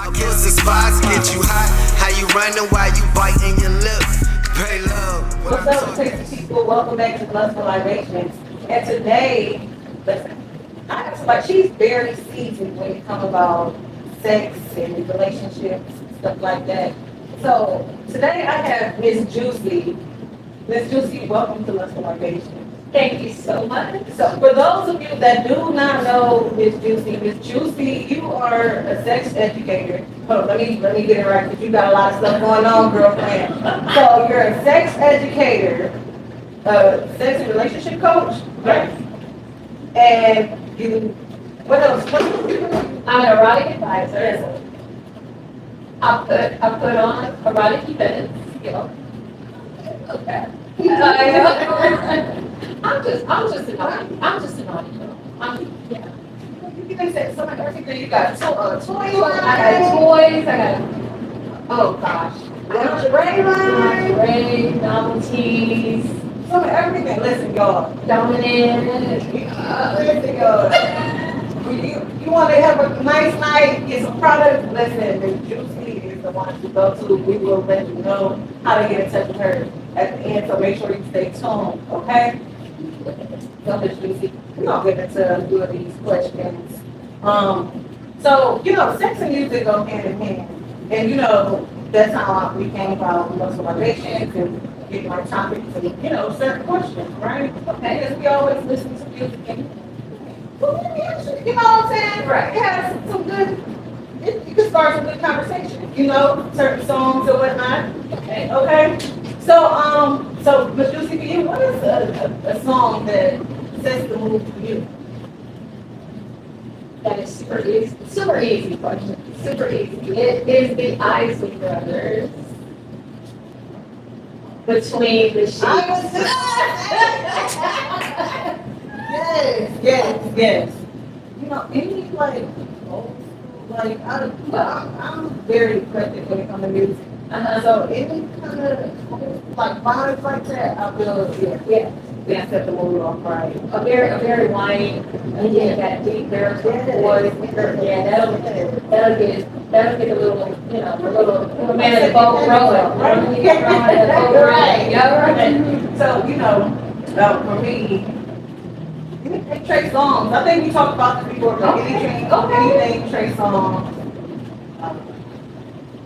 Pussy spots get you hot. How you running while you biting your lip? Pay love. What's up, sexy people? Welcome back to Lustful Libations. And today, listen, I have somebody, she's very seasoned when it comes about sex and relationships, stuff like that. So today I have Mz Jewcee. Mz Jewcee, welcome to Lustful Libations. Thank you so much. So for those of you that do not know Mz Jewcee, you are a sex educator. Hold on, let me get it right because you got a lot of stuff going on, girlfriend. So you're a sex educator, a sex and relationship coach, right? And you, what else? I'm an erotic advisor. I put on erotic events. You know. Okay. I'm just an naughty girl. Yeah. You can say so much everything. You got toy line. I got toys. I got oh gosh. Lingerie line. Lingerie, novelties, Some of everything. Listen, y'all. dominant. Listen, y'all. You want to have a nice night, get some products. Listen, Mz Jewcee is the one to go to. We will let you know how to get in touch with her at the end. So make sure you stay tuned. Okay. So Mz Jewcee, we're gonna get into a few of these questions. So sex and music go hand in hand, and that's how we came about Lustful Libations and getting our topics and certain questions, right? Okay, because we always listen to music and actually, you know what I'm saying? Right. It has some good. You can start some good conversation. Certain songs or whatnot. Okay. Okay. So Mz Jewcee, for you, what is a song that sets the mood for you? That is super easy. Super easy question. Super easy. It is the Isley Brothers. Between the sheets. Yes. Any like old school, like I'm very eclectic when it comes to music. So any kind of like vibes like that, I feel yeah, set the mood off right. A very whiny, that deep baritone voice. Yeah, that'll get a little man in the boat rowing. Right. So for me, Trey Songz. I think we talked about this before, but anything Trey Songz.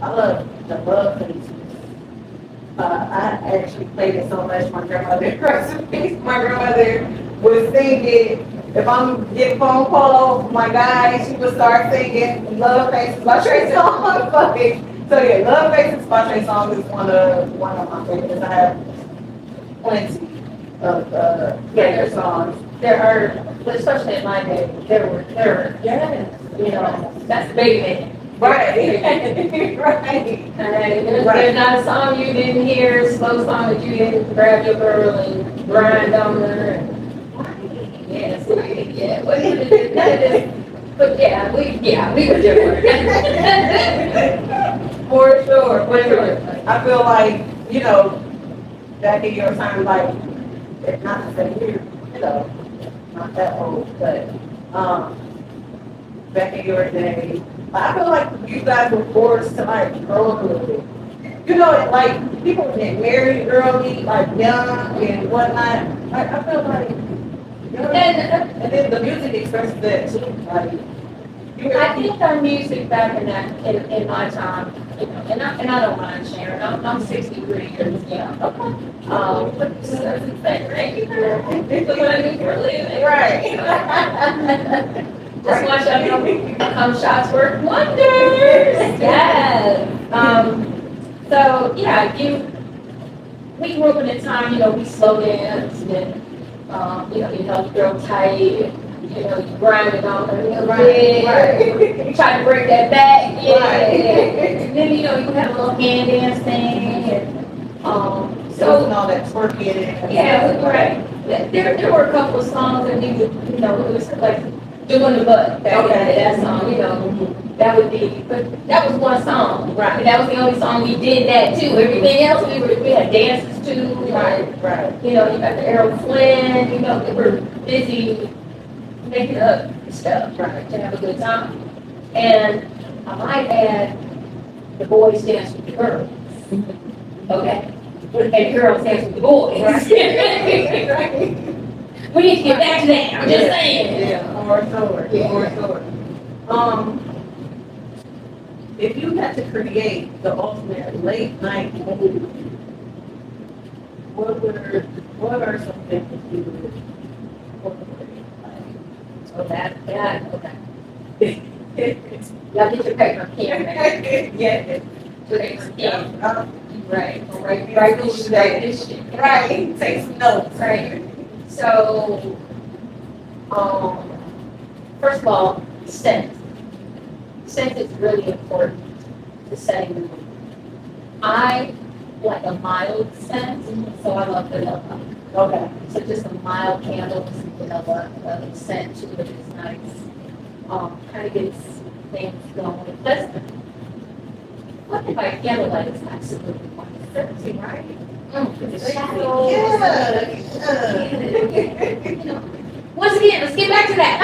I love the love faces. I actually played it so much. My grandmother would sing it. If I'm getting a phone call from my guy, she would start singing "Love Faces" by Trey Songz. So yeah, "Love Faces" by Trey Songz is one of my favorites. I have plenty of favorite songs. There are, especially in my day, there were, that's the big thing. Right. Right. There's not a song you didn't hear, slow song that you didn't grab your girl and grind on her. Yes, yeah. But we were different. For sure. I feel like, back in your time, like, not to say we're, not that old, but back in your day, I feel like you guys were forced to like grow up a little bit. Like people get married early, like young and whatnot. I feel like, and then the music expresses that too. Like, I think our music back in my time, and I don't mind sharing. I'm 63 years young. But this is the thing, right? People want to do for a living, right? Just watch out, shots work wonders. Yes. So yeah, we grew up in a time, we slow danced and you held the girl tight, you grinded on her, right. You try to bring that back, And then you have a little hand dance thing, and so all that twerking. Yeah, right. There were a couple of songs that we would, it was like doing the butt back in that song, that would be, but that was one song, right? And that was the only song we did that too. Everything else we had dances too, right. You got the Errol Flynn, we were busy making up stuff, right, to have a good time. And I might add the boys dance with the girls. Okay? And the girls dance with the boys. We need to get back to that. I'm just saying. Yeah, more sword, more sword. If you had to create the ultimate late night movie, what are some things you would incorporate? So okay. Y'all get your paper and pen ready. Yeah. Right. Right This shit. Right, take some notes. Right. So, first of all, scent. Scent is really important to setting the mood. I like a mild scent, so I love vanilla. Okay. So just a mild candle with some vanilla scent to it is nice. Kind of gets things going. That's looking by candlelight is absolutely wonderful, right? The shadows. Yeah. Once again, let's get back to that.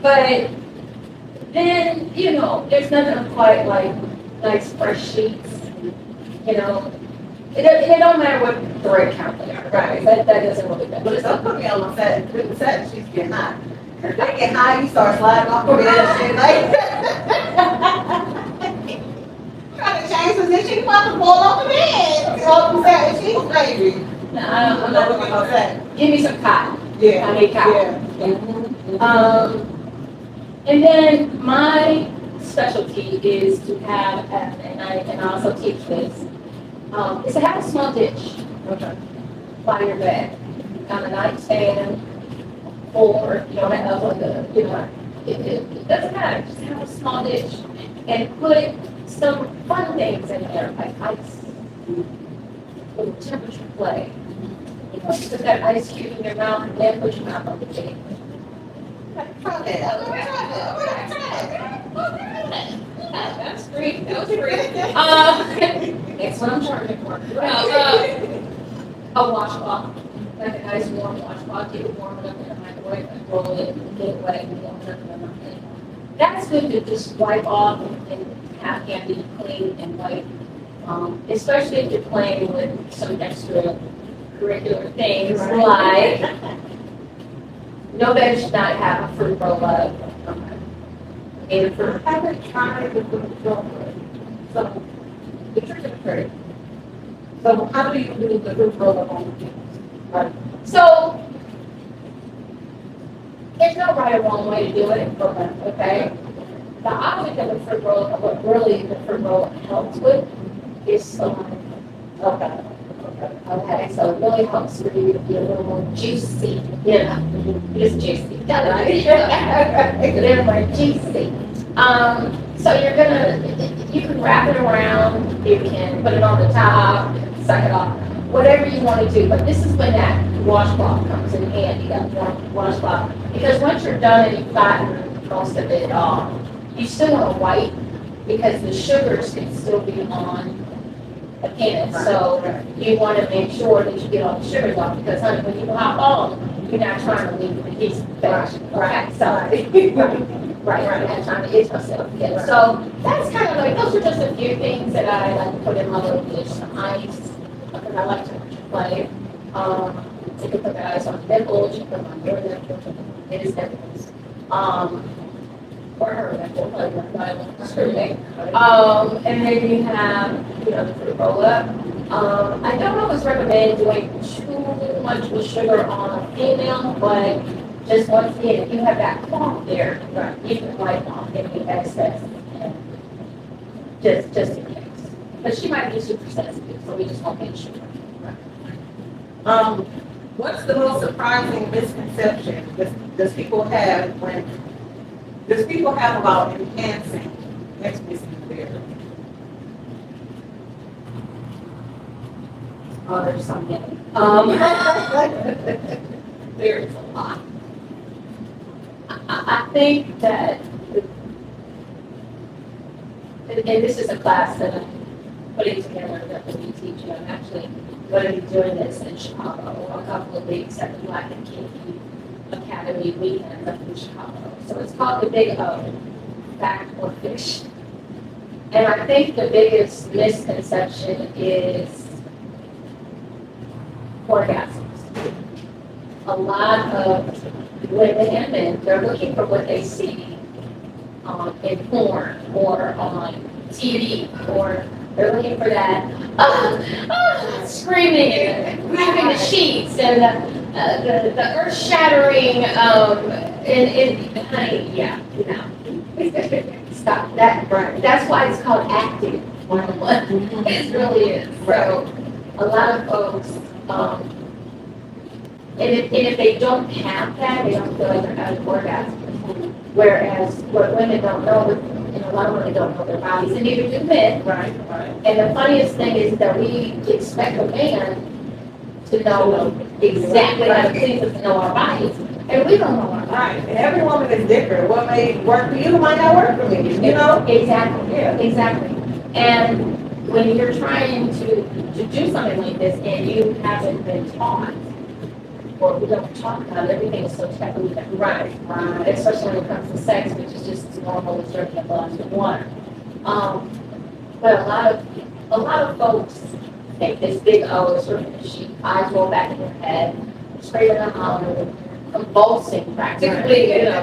But then, there's nothing quite like nice fresh sheets, It don't matter what thread count they are, right? That doesn't really matter. But it's up to me on the set. The set, she's getting hot. If they get high, you start sliding off the bed and shit like. Trying to change position, you about to fall off the bed. Off the set, she's crazy. No, I'm not looking on set. Give me some cotton. Yeah. I need cotton. And then my specialty is to have, and I also teach this, is to have a small dish by your bed, on a nightstand, or you don't have like it doesn't matter. Just have a small dish and put some fun things in there, like ice, little temperature play. Put that ice cube in your mouth and then put your mouth on the table. That's free. That was free. That's what I'm charging for. A washcloth, like a nice warm washcloth. You can warm it up in the microwave and roll it and get it wet and warm it up in the microwave. That's good to just wipe off and have handy, clean and wipe. Especially if you're playing with some extracurricular things like. Nobody should not have a fruit roll up. Made for I haven't tried the fruit roll. So, the trick of the fruit. so how do you do the fruit roll up on the right? So, there's no right or wrong way to do it, okay? The object of the fruit roll, what really the fruit roll helps with, is slime. Okay, so it really helps for you to be a little more juicy, It's juicy, right? A little more juicy. So you can wrap it around, you can put it on the top, suck it off, whatever you want to do. But this is when that washcloth comes in handy, that warm washcloth. Because once you're done and you've gotten most of it off, you still want to wipe because the sugars can still be on the pan. So you want to make sure that you get all the sugars off because, honey, when you hop on, you're not trying to leave the piece of fish. Right. So, right. I'm not trying to itch myself again. So that's kind of like, those are just a few things that I like to put in my little dish. Some ice, because I like to play. You can put the ice on the nipples, you can put it on your nipples, it is nipples. Or her nipple, like and then you have, the fruit roll up. I don't always recommend doing too much with sugar on a female, but just once again, if you have that clump there, you can wipe off any excess, just in case. But she might be super sensitive, so we just won't get sugar. What's the most surprising misconception does people have about enhancing intimacy there? Oh, there's so many. There's a lot. I think that, and this is a class that I'm putting together that we'll be teaching. I'm actually going to be doing this in Chicago a couple of weeks at the Black and Kinky Academy weekends up in Chicago. So it's called the Big O, fact or fiction. And I think the biggest misconception is orgasms. A lot of women and men, they're looking for what they see in porn or on TV, or they're looking for that screaming and grabbing the sheets and the earth-shattering, honey, yeah, no. Stop that. Right. That's why it's called acting 101. It really is. So a lot of folks, and if they don't have that, they don't feel like they're having orgasms. Whereas what women don't know, and a lot of women don't know their bodies, and neither do men. Right. And the funniest thing is that we expect a man to know exactly how to please us and know our bodies, and we don't know our bodies. Right. And every woman is different. What may work for you might not work for me. You know? Exactly. Yeah. Exactly. And when you're trying to do something like this and you haven't been taught, or we don't talk about it, everything is so taboo. Right. Especially when it comes to sex, which is just normal as drinking a glass of water. But a lot of folks take this big O, sort of sheet, eyes roll back in their head, screaming and hollering, convulsing practically, you know.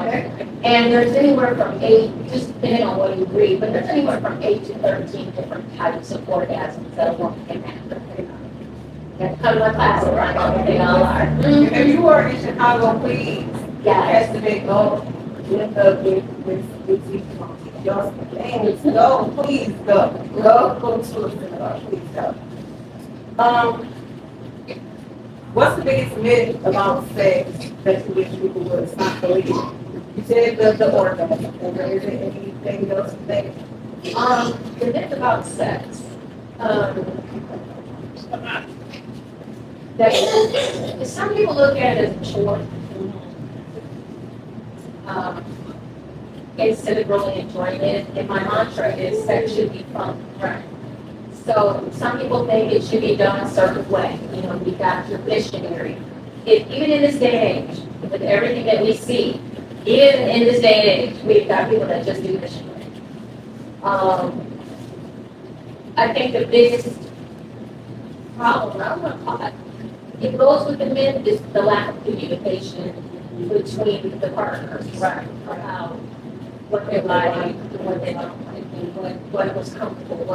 And there's anywhere from 8, just depending on what you read, but there's anywhere from 8 to 13 different types of orgasms that a woman can have. You have to come to my class and find out what they all are. If you were in Chicago, please Yes. catch the big go with your things. Go, please go. Go to the seminar, please go. What's the biggest myth about sex that you wish people would stop believing? You said the orgasm. Is there anything else you think? The myth about sex. That some people look at it as a chore. Instead of really enjoying it, and my mantra is sex should be fun. Right. So some people think it should be done a certain way. You know, we got your missionary. Even in this day and age, with everything that we see, even in this day and age, we've got people that just do missionary. I think the biggest problem, I don't want to call it, it goes with the men, is the lack of communication between the partners, right? About what they like, what they don't like, what was comfortable,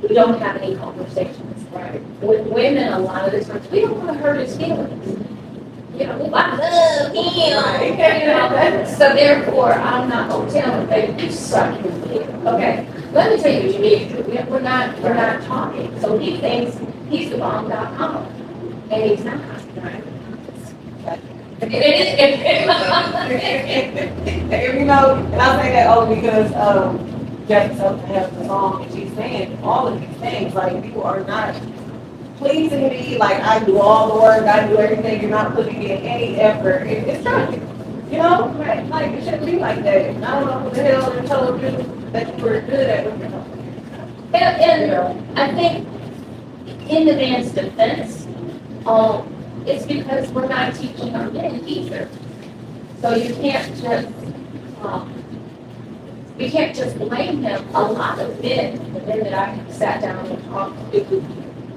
we don't have any conversations, right? With women, a lot of the times, we don't want to hurt his feelings. You know, I love him, you know, so therefore, I'm not going to tell him, baby, you suck his dick, okay? Let me tell you what you need. We're not talking. So he thinks he's the bomb.com, and he's not. Right? If you know, and I say that only because Jefferson has the song, and she's saying all of these things. Like, people are not pleasing me. Like, I do all the work, I do everything. You're not putting in any effort. It's tragic. You know, right? Like, it shouldn't be like that. I don't know what the hell they told you that you were good at what you're doing. And You know? I think in the man's defense, it's because we're not teaching our men either. So you can't just blame him. A lot of men, the men that I sat down and talked to,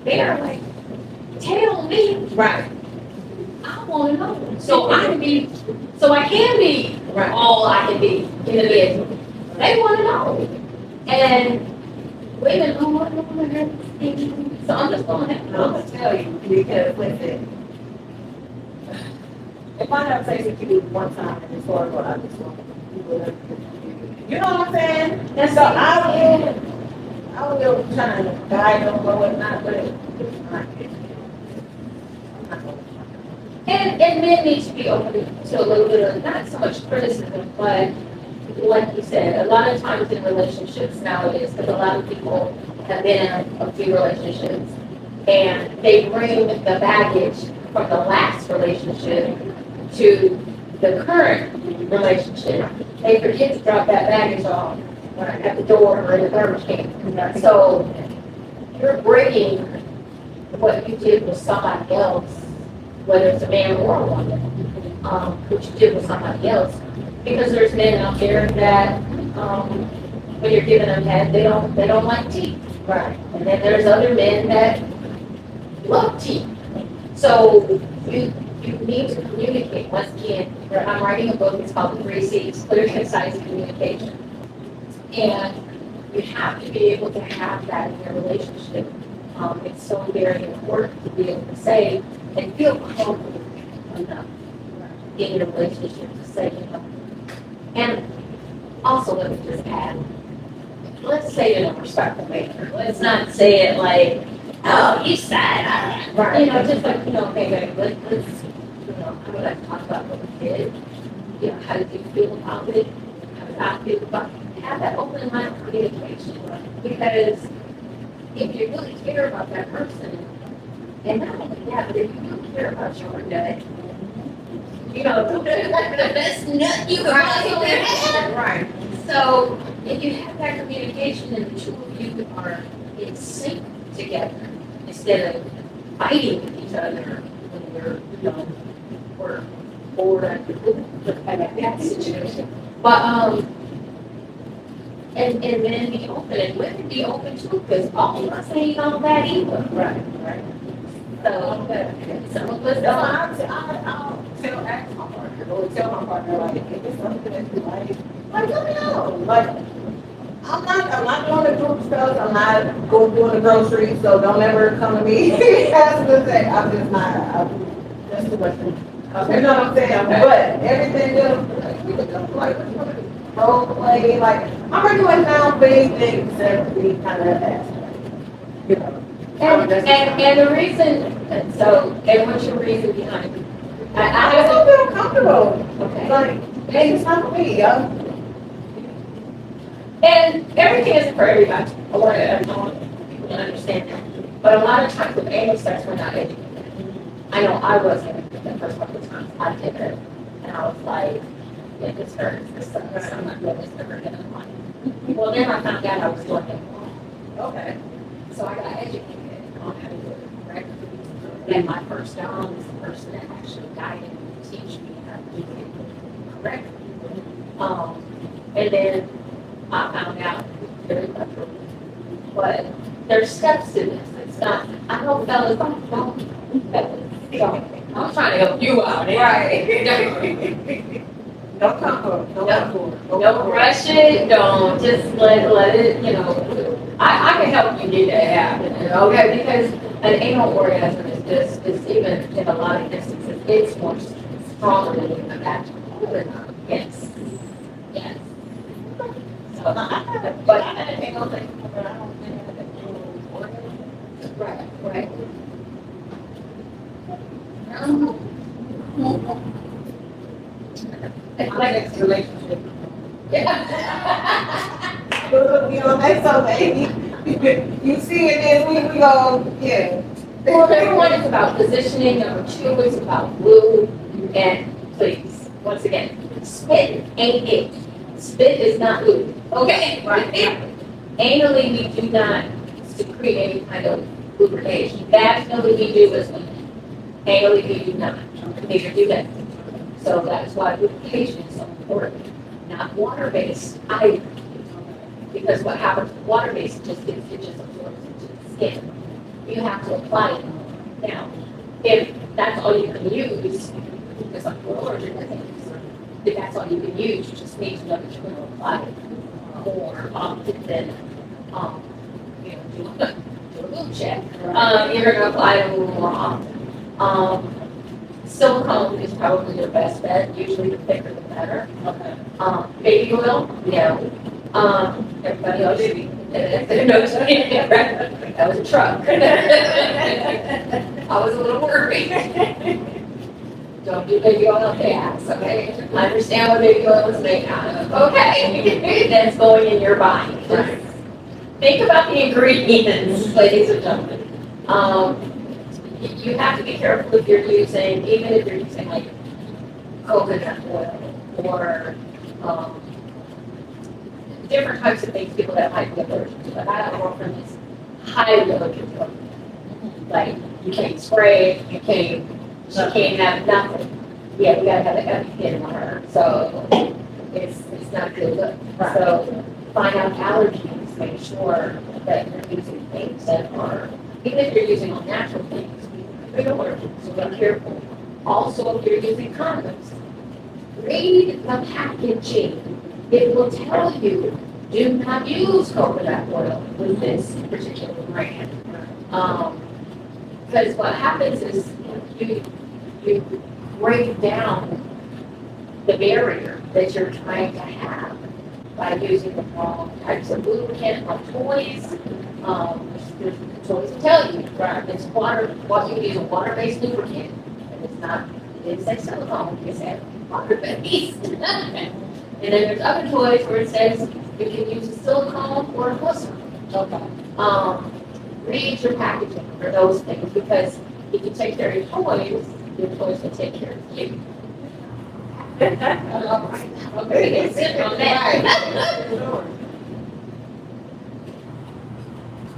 they are like, tell me. Right. I want to know. So I can be all I can be in the bedroom. They want to know. And women, I don't want to hurt things. So I'm just going to have to I'm know. gonna tell you because listen, if I have sex with you one time and it's horrible, I just want you know what I'm saying? That's So I will try to guide them or whatnot, but And men need to be open to a little bit of, not so much criticism, but like you said, a lot of times in relationships nowadays, because a lot of people have been in a few relationships, and they bring the baggage from the last relationship to the current relationship. They forget to drop that baggage off at the door or in the garbage can. So you're bringing what you did with somebody else, whether it's a man or a woman, what you did with somebody else. Because there's men out there that, when you're giving them head, they don't like tea. Right. And then there's other men that love tea. So you need to communicate. Once again, I'm writing a book, it's called The 3 C's, Clear, Concise Communication. And you have to be able to have that in your relationship. It's so very important to be able to say and feel comfortable enough in your relationship to say, and also let me just add, let's say it in a respectful manner. Let's not say it like, oh, you said, right. Just like, hey, baby, let's, I would like to talk about what we did. How did you feel about it? How did I feel about it? Have that open line of communication. Because if you really care about that person, and not only that, but if you really care about your nut, the best nut you can possibly have. Right. So if you have that communication and the two of you are in sync together, instead of fighting with each other when you're, or bored at that situation. But and then be open, and women be open too, because all of us ain't all that either. Right. So some of us don't. I'll tell my partner, like, if it's something that you like, let me know. Like, I'm not doing the group stuff, I'm not going doing the groceries, so don't ever come to me asking to say, I'm just not, that's too much. You know what I'm saying? But everything else, we could go, like, role play, like, I'm ready right now for anything except to be kind of abstract. And the reason, and what's your reason behind it? I don't feel comfortable. Okay. Like, hey, it's not for me, yo. And everything isn't for everybody. I want people to understand that. But a lot of times with anal sex, we're not educated. I know I wasn't the first couple of times I did it. And I was like, yeah, this hurts, this sucks, I'm not doing this ever again in life. Well, then I found out I was doing it wrong. Okay. So I got educated on how to do it correctly. And my first dom is the person that actually guided me to teach me how to do it correctly. And then I found out very quickly. But there's steps to this. It's not, I know fellas, don't fellas. I'm trying to help you out. Right. Don't come for it. Don't rush it. Don't just let it, I can help you get that happening, okay? Because an anal orgasm is even in a lot of instances, it's more stronger than a vaginal. Yes. So, but I had an anal thing, but I don't think I had an anal orgasm. Right. It's my next relationship. Yeah. That's so baby. You see it, then we go, yeah. Well, number one is about positioning. Number two is about glue. And please, once again, spit ain't it. Spit is not glue. Okay? Right. Anally, we do not secrete any kind of lubrication. Vaginally, we do as women. Anally, we do not. Neither do men. So that's why lubrication is so important. Not water-based either. Because what happens with water-based, it just absorbs into the skin. You have to apply it. Now, if that's all you can use, because I'm allergic to things, if that's all you can use, you just need to know that you're going to apply it more often than, do a lube check. You're going to apply it a little more often. Silicone is probably your best bet. Usually the thicker the better. Okay. Baby oil, no. Everybody else should be. That was a truck. I was a little worried. Don't do baby oil up the ass, okay? I understand what baby oil is made out of. Okay. That's going in your body. Think about the ingredients, ladies and gentlemen. You have to be careful if you're using, even if you're using like coconut oil or different types of things, people that might be allergic to. But I have a girlfriend that's highly allergic to it. Like, you can't spray, she can't have nothing Yeah, we gotta have a heavy pin on her, so it's not good look. So find out allergies, make sure that you're using things that are, even if you're using all natural things, be allergic, so be careful. Also, if you're using condoms, read the packaging. It will tell you, do not use coconut oil with this particular brand. Because what happens is you break down the barrier that you're trying to have by using the wrong types of lubricant or toys. The toys will tell you, right? It's water. What you use a water-based lubricant, and it's not. It didn't say silicone. It said water-based. And then there's other toys where it says you can use a silicone or a glycerin. Okay. Read your packaging for those things, because if you take care of your toys will take care of you. Okay, it's it on that.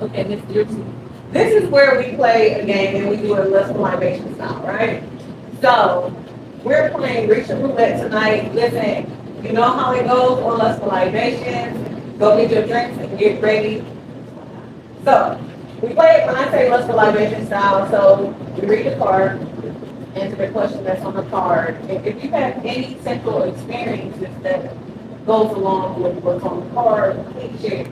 Okay, Mz Jewcee. This is where we play a game and we do a Lustful Libations style, right? So we're playing Reach the Roulette tonight. Listen, you know how it goes on Lustful Libations. Go get your drinks and get ready. So we play it when I say Lustful Libations style. So we read the card, answer the question that's on the card. And if you have any sexual experiences that goes along with what's on the card, please share.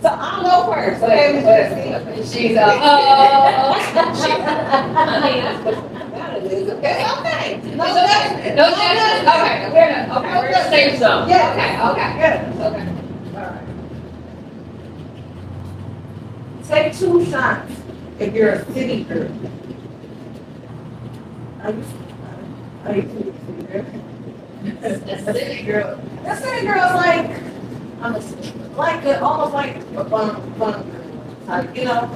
So I'll go first. Okay, Mz Jewcee. She's Okay. No judgment. Okay, we're gonna save some. Yeah. Okay. All right. Take 2 shots if you're a city girl. Are you a city girl? A city girl. A city girl's like, I'm a city girl. almost like a fun girl. You know?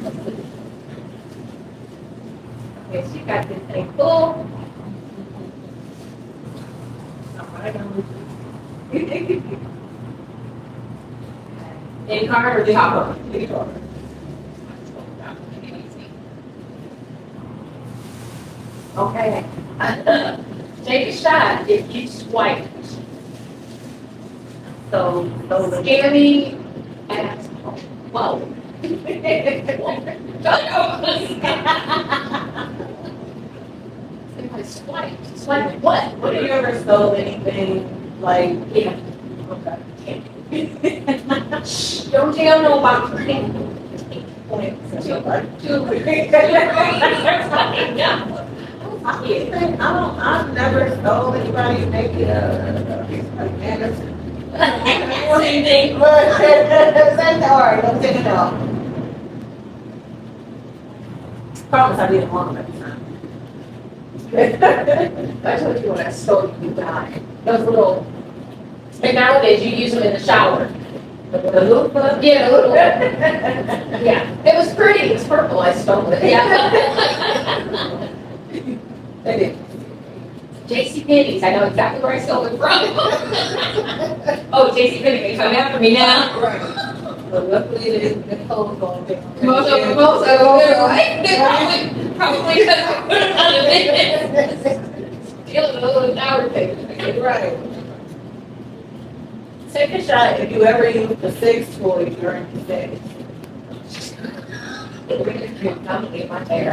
Okay, she got this thing full. Any card or the top one? Okay. Take a shot if you swipe. So scamming asshole. Whoa. Swipe what? Have you ever stole anything like? Yeah. Okay. Don't tell nobody. I've never stole anybody, maybe a medicine. Same thing. Alright, let's take it off. Promise I didn't want them at the time. I told you when I stole you died. Those little, and nowadays you use them in the shower. The loofah? Yeah, the little, yeah. It was pretty, it was purple, I stole it. Yeah. They did. JC Penney's, I know exactly where I stole it from. Oh, JC Penney, come after me now. Right. But luckily, the clothes going down. Most of them, probably because I put it on the bed. Stealing a little shower thing. Right. Take a shot if you ever use the sex toy during the sex. I'm gonna get my hair.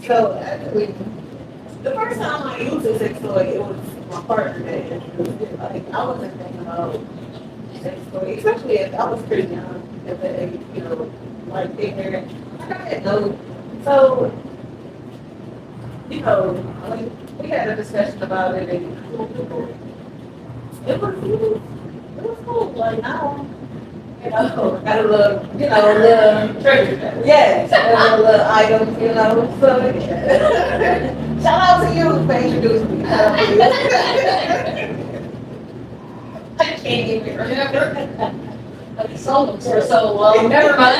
So, actually, the first time I used a sex toy, it was my partner that introduced it. Like, I wasn't thinking about sex toy, especially if I was pretty young, if they, like ignorant. Like, I didn't know. So, like, we had a discussion about it, and it was cool. Like, now, got a little, little treasure. Yes, a little item, so shout out to you for introducing me. Shout out to you. I can't even remember. I sold them for so long. Never mind.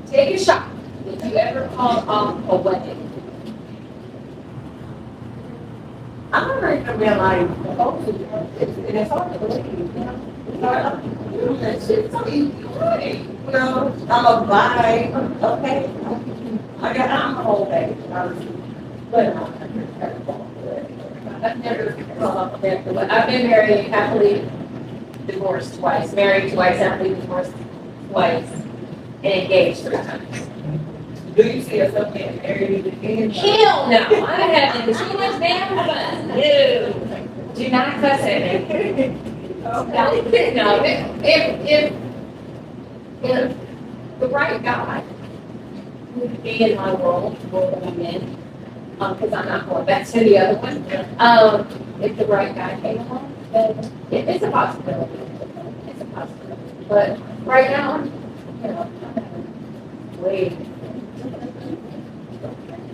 Take a shot. If you ever call off a wedding. I remember and being like, oh, it's hard to believe, you know? It's hard to believe that shit's so easy. You know, I'm a vibe, okay? I'm a whole day, honestly. But I've never, I've been married, happily divorced twice, married twice, happily divorced twice, and engaged 3 times. do you see yourself getting married again? Hell no, I'm having too much damn fun. No, do not cuss at me. Okay. No, if the right guy would be in my world that I'm in, because I'm not going back to the other one. If the right guy came along, then it's a possibility. It's a possibility. But right now, you know, I'm way.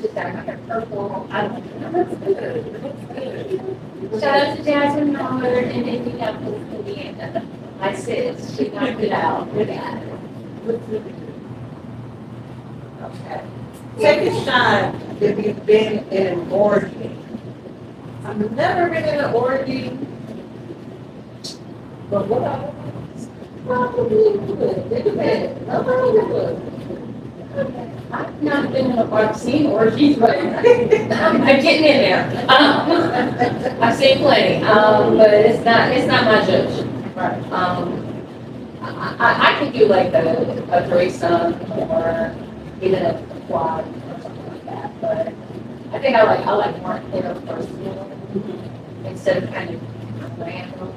Just got my hair purple. I don't know. That's good. That's good. Shout out to Jasmine Miller in Indianapolis, Indiana. My sis, she knocked it out with that. Okay. Take a shot if you've been in an orgy. I've never been in an orgy, but what I probably would. It depends. I probably would. I've not been in a bar, I've seen orgies, but I'm getting in there. I've seen plenty, but it's not my judge. Right. I could do like a threesome or even a quad or something like that, but I think I like more interpersonal instead of kind of random.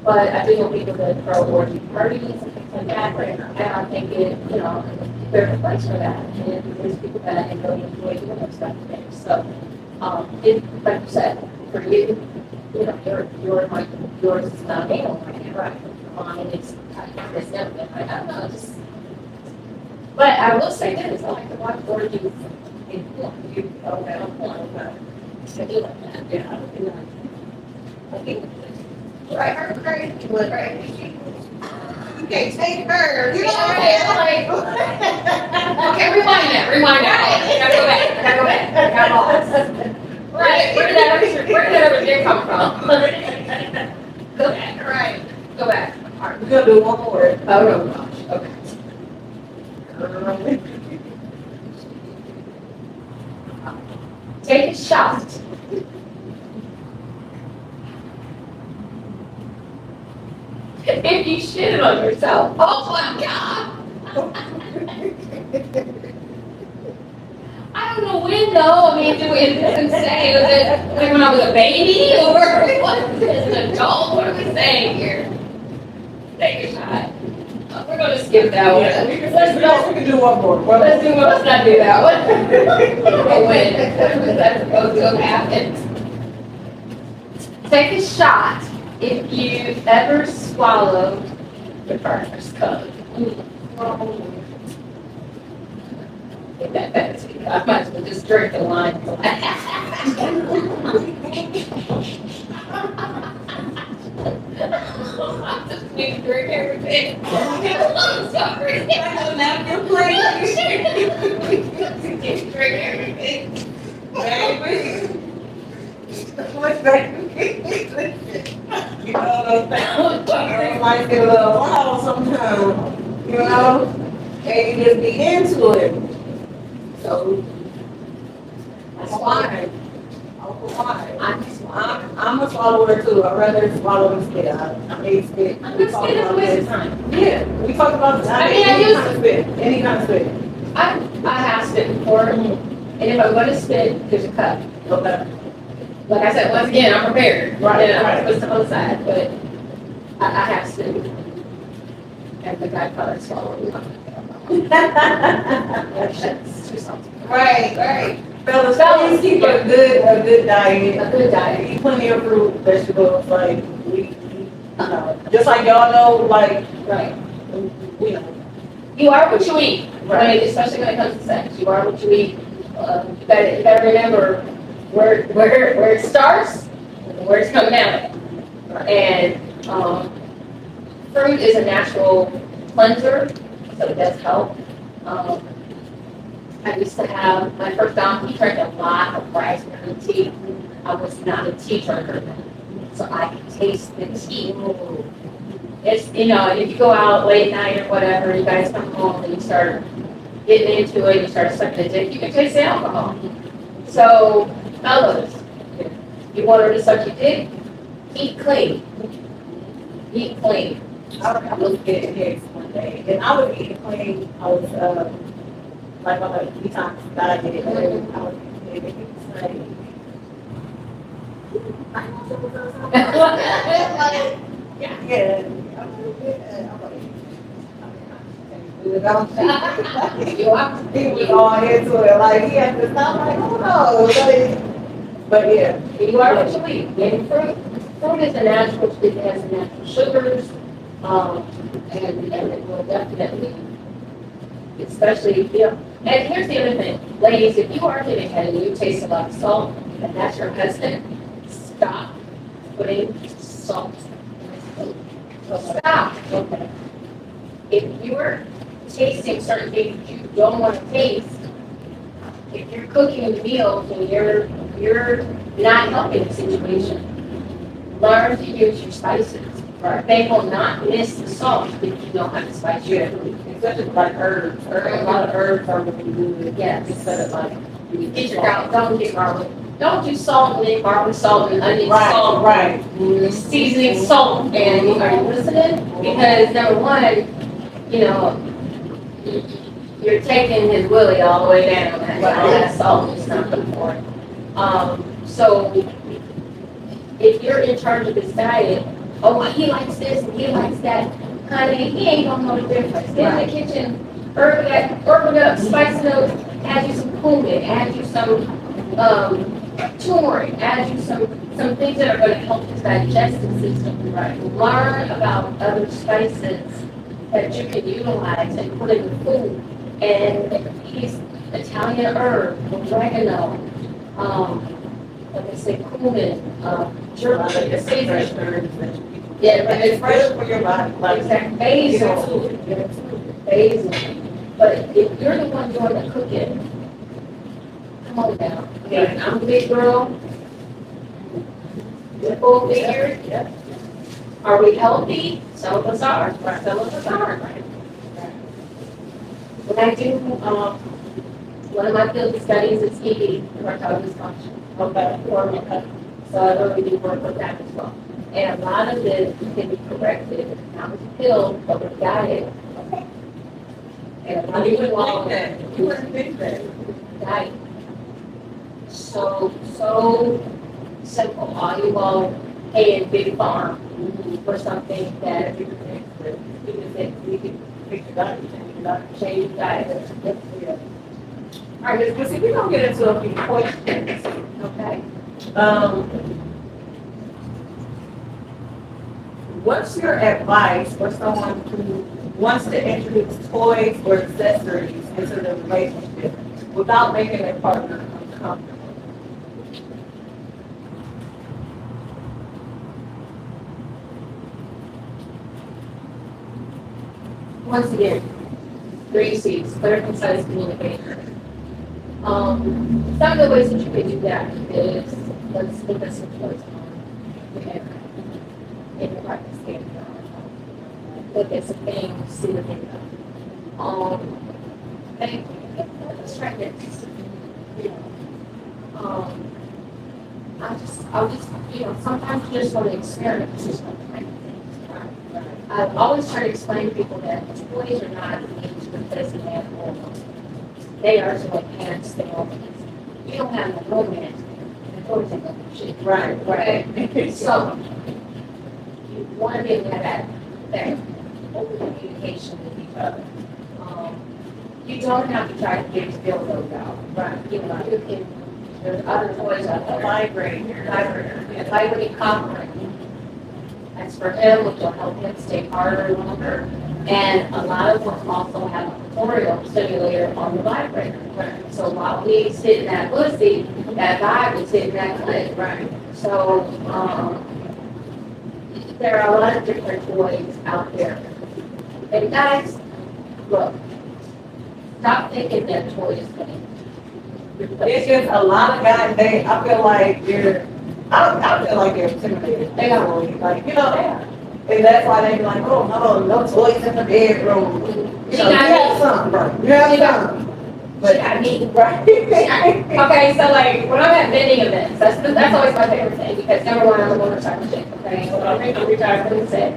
But I do know people that throw orgy parties and things like that, and I think there's a place for that, and there's people that really enjoy doing that stuff there. So, like you said, for you, yours is not male right now, right? Mine is different. I don't know, just. But I will say this: I like to watch orgies in porn. I do like that. Yeah, I think. Right, her crazy, right? You can't take her. You know what I'm saying? Okay, rewind that. Gotta go back. I got lost. Right, where did that other thing come from? Go back, right. Go back. All right, We're gonna do one more. oh no, gosh, okay. Take a shot. If you shit on yourself. Oh my God. I don't know when though. I mean, do it say? Was it like when I was a baby or what? As an adult, what are we saying here? Take a shot. We're gonna skip that one. We can do one more. Let's not do that one. When that's supposed to happen. Take a shot if you've ever swallowed your partner's cum. I might as well just drink the wine. I just need to drink everything. I'm sorry. Drink everything. Baby. What's that? You know, those might get a little wild sometimes, you know, and you just be into it. So, that's why. I'm a swallower too. I'd rather swallow than spit. I hate spit. I'm just spit is a waste of time. Yeah, we talked about this. I mean, I use- any kind of spit. I have spit before, and if I'm going to spit, there's a cup. Okay. Like I said, once again, I'm prepared. Right, You know, right. put stuff on the side, but I have spit. And the guy probably swallowed it. It's too salty. Right. Fellas, keep a good diet. A good diet. Eat plenty of fruit, vegetables, like just like y'all know, like Right. you know. You are what you eat. Right. I mean, especially when it comes to sex. You are what you eat. You better remember where it starts and where it's coming out. And fruit is a natural cleanser, so it does help. I used to have my first donkey, drank a lot of raspberry tea. I was not a teacher, so I could taste the tea. It's, if you go out late night or whatever, you guys come home and you start getting into it, you start sucking the dick, you can taste the alcohol. So, fellas, you want her to suck your dick? Eat clean. Eat clean. I was getting eggs one day, and I was eating clean. I was like on a detox diet, and I was eating eggs. It's like, yeah. He was all into it, like he had to stop, like, oh no, but yeah. You are what you eat. And fruit is a natural, it has natural sugars, and it will definitely, especially, and here's the other thing, ladies, if you are getting head and you taste a lot of salt, and that's your husband, stop putting salt in his food. So stop. Okay. If you're tasting certain things you don't want to taste, if you're cooking meals and you're not helping the situation, learn to use your spices. Right. They will not miss the salt if you know how to spice your food. Especially like herbs. A lot of herbs are really good. Yes. Instead of like, Get your garlic. Don't get garlic. Don't do salt and garlic salt and onion salt. Right. Seasoning salt. And are you listening? Because number one, you're taking his willy all the way down. That salt is not good for it. So if you're in charge of his diet, he likes this and he likes that, honey, he ain't gonna know the difference. Get in the kitchen, herb it up, spice it up, add you some cumin, add you some turmeric, add you some things that are gonna help his digestive system. Right. Learn about other spices that you can utilize and put in the food. And these Italian herb, oregano, like I say, cumin, geranium, sage. Yeah, but it's fresh for your body. Like, exactly. Basil. But if you're the one doing the cooking, come on now. Okay, I'm a big girl. You're full figure. Yeah. Are we healthy? Some of us are. Some of us aren't. When I do, one of my field studies is ED, erectile dysfunction. Okay. So I really do work with that as well. And a lot of it can be corrected, not with the pill, but with diet. Okay. And a lot of you wouldn't think that. Diet. So simple. All you all pay in big farm for something that you can fix your diet, change your diet. All right, because we're gonna get into a few questions. Okay. What's your advice for someone who wants to introduce toys or accessories into the relationship without making their partner uncomfortable? Once again, 3 C's, clear, concise communication. Some of the ways that you can do that is, let's look at some toys in your practice game. Look at some things, see what they know. And let's try this. I'll just, sometimes you just want to experiment. Just want to try things. I've always tried to explain to people that toys are not meant to replace a man or woman. They are to enhance the romance. You don't have no romance, the toys ain't gonna do shit. Right. So, you want to be able to have that open communication with each other. You don't have to try to get his bill those out. Right. You can, there's other toys out there. Vibrating copper. That's for him, which will help him stay harder longer. And a lot of them also have a clitoral stimulator on the vibrator. Right. So while we sit in that pussy, that vibe is hitting that clit. Right. So there are a lot of different toys out there. And guys, look, stop thinking that toy is going to It's just a lot of guys, I feel like I feel like they're intimidated. They are. Like, you know, and that's why they be like, oh, no toys in the bedroom. You know, you have some, bro. You have some. But I mean, right? Okay, so like when I'm at vending events, that's always my favorite thing because number one, I'm a motorcycle chick. Okay, so I'm retired from the set.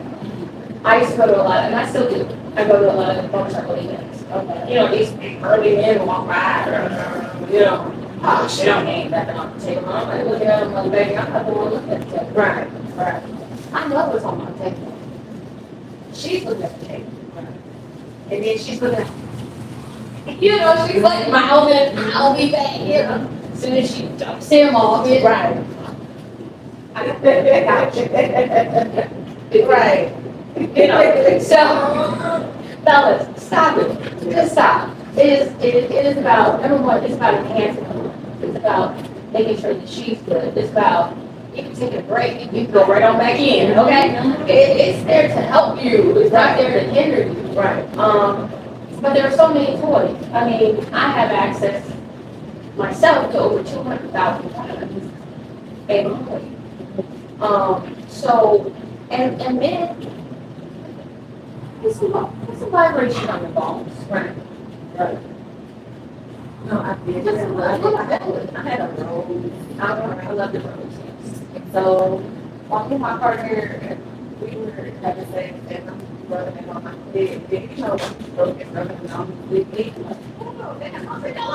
I used to go to a lot, and I still do. I go to a lot of motorcycle events. Okay, you know, these early men walk by, you know, oh shit, I ain't that on the table. I'm like looking at them like, baby, I'm not the one looking at the table. Right. I know what's on my table. She's looking at the table. And then she's looking at, you know, she's like, I'll be back here. As soon as she dumps him off, it's right. I got you. Right. You know, so, fellas, stop it. Just stop. It is about, number one, it's about enhancing her. It's about making sure that she's good. It's about, you can take a break and you can go right on back in, okay? It's there to help you. It's not there to hinder you. Right. But there are so many toys. I mean, I have access myself to over 200,000 products annually. So, and then, it's a vibration on the bones. Right. No, I did. I had a rose. I love the rose. So, walking my partner, we were at the same time. Rubbing on my leg, you know, rubbing on my leg. Oh, damn, I don't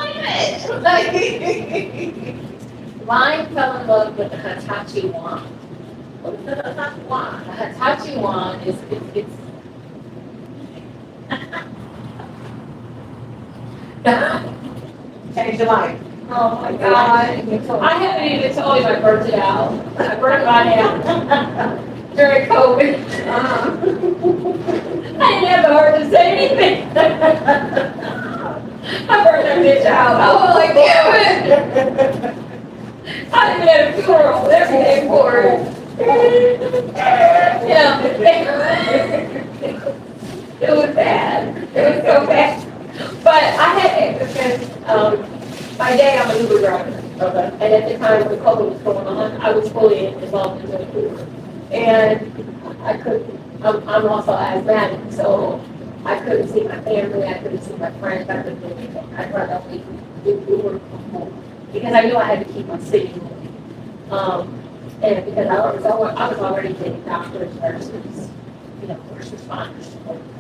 like it. Line fell in love with the Hitachi wand. What is the Hitachi wand? The Hitachi wand is, it's Change your life. oh my God. I haven't even told you I burnt it out. I burnt mine out during COVID. I didn't have the heart to say anything. I burned that bitch out. I was like, damn it. I didn't have a funeral every day for it. Yeah. It was bad. It was so bad. But I had it because my day I'm an Uber driver. Okay. And at the time when COVID was going on, I was fully involved in the Uber. And I couldn't, I'm also asthmatic, so I couldn't see my family, I couldn't see my friends, I couldn't do anything. I'd rather leave Uber from home because I knew I had to keep on sitting. And because I was already getting doctors, nurses, you know, first responders.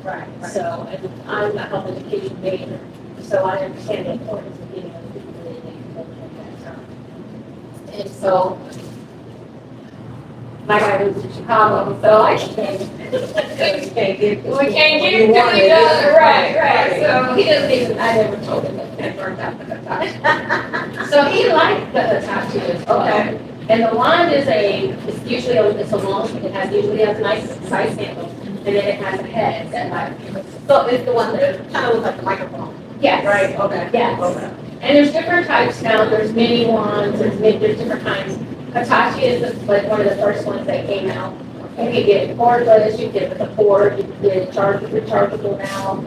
Right. So, and I'm a health education major, so I understand the importance of getting other people in that time. And so, my guy lives in Chicago, so I can't. We can't give it to each other, right. So he doesn't even. I never told him that it worked out for the Hitachi. So he liked the Hitachi as well. Okay. And the wand is it's usually it's a long. It usually has a nice size handle, and then it has a head that like. So it's the one that kind of looks like a microphone. Yes. Right. Okay. Yes. Okay. And there's different types now. There's mini wands. There's different kinds. Hitachi is like one of the first ones that came out. You can get it cordless, you can get it with a cord, you can get it rechargeable now,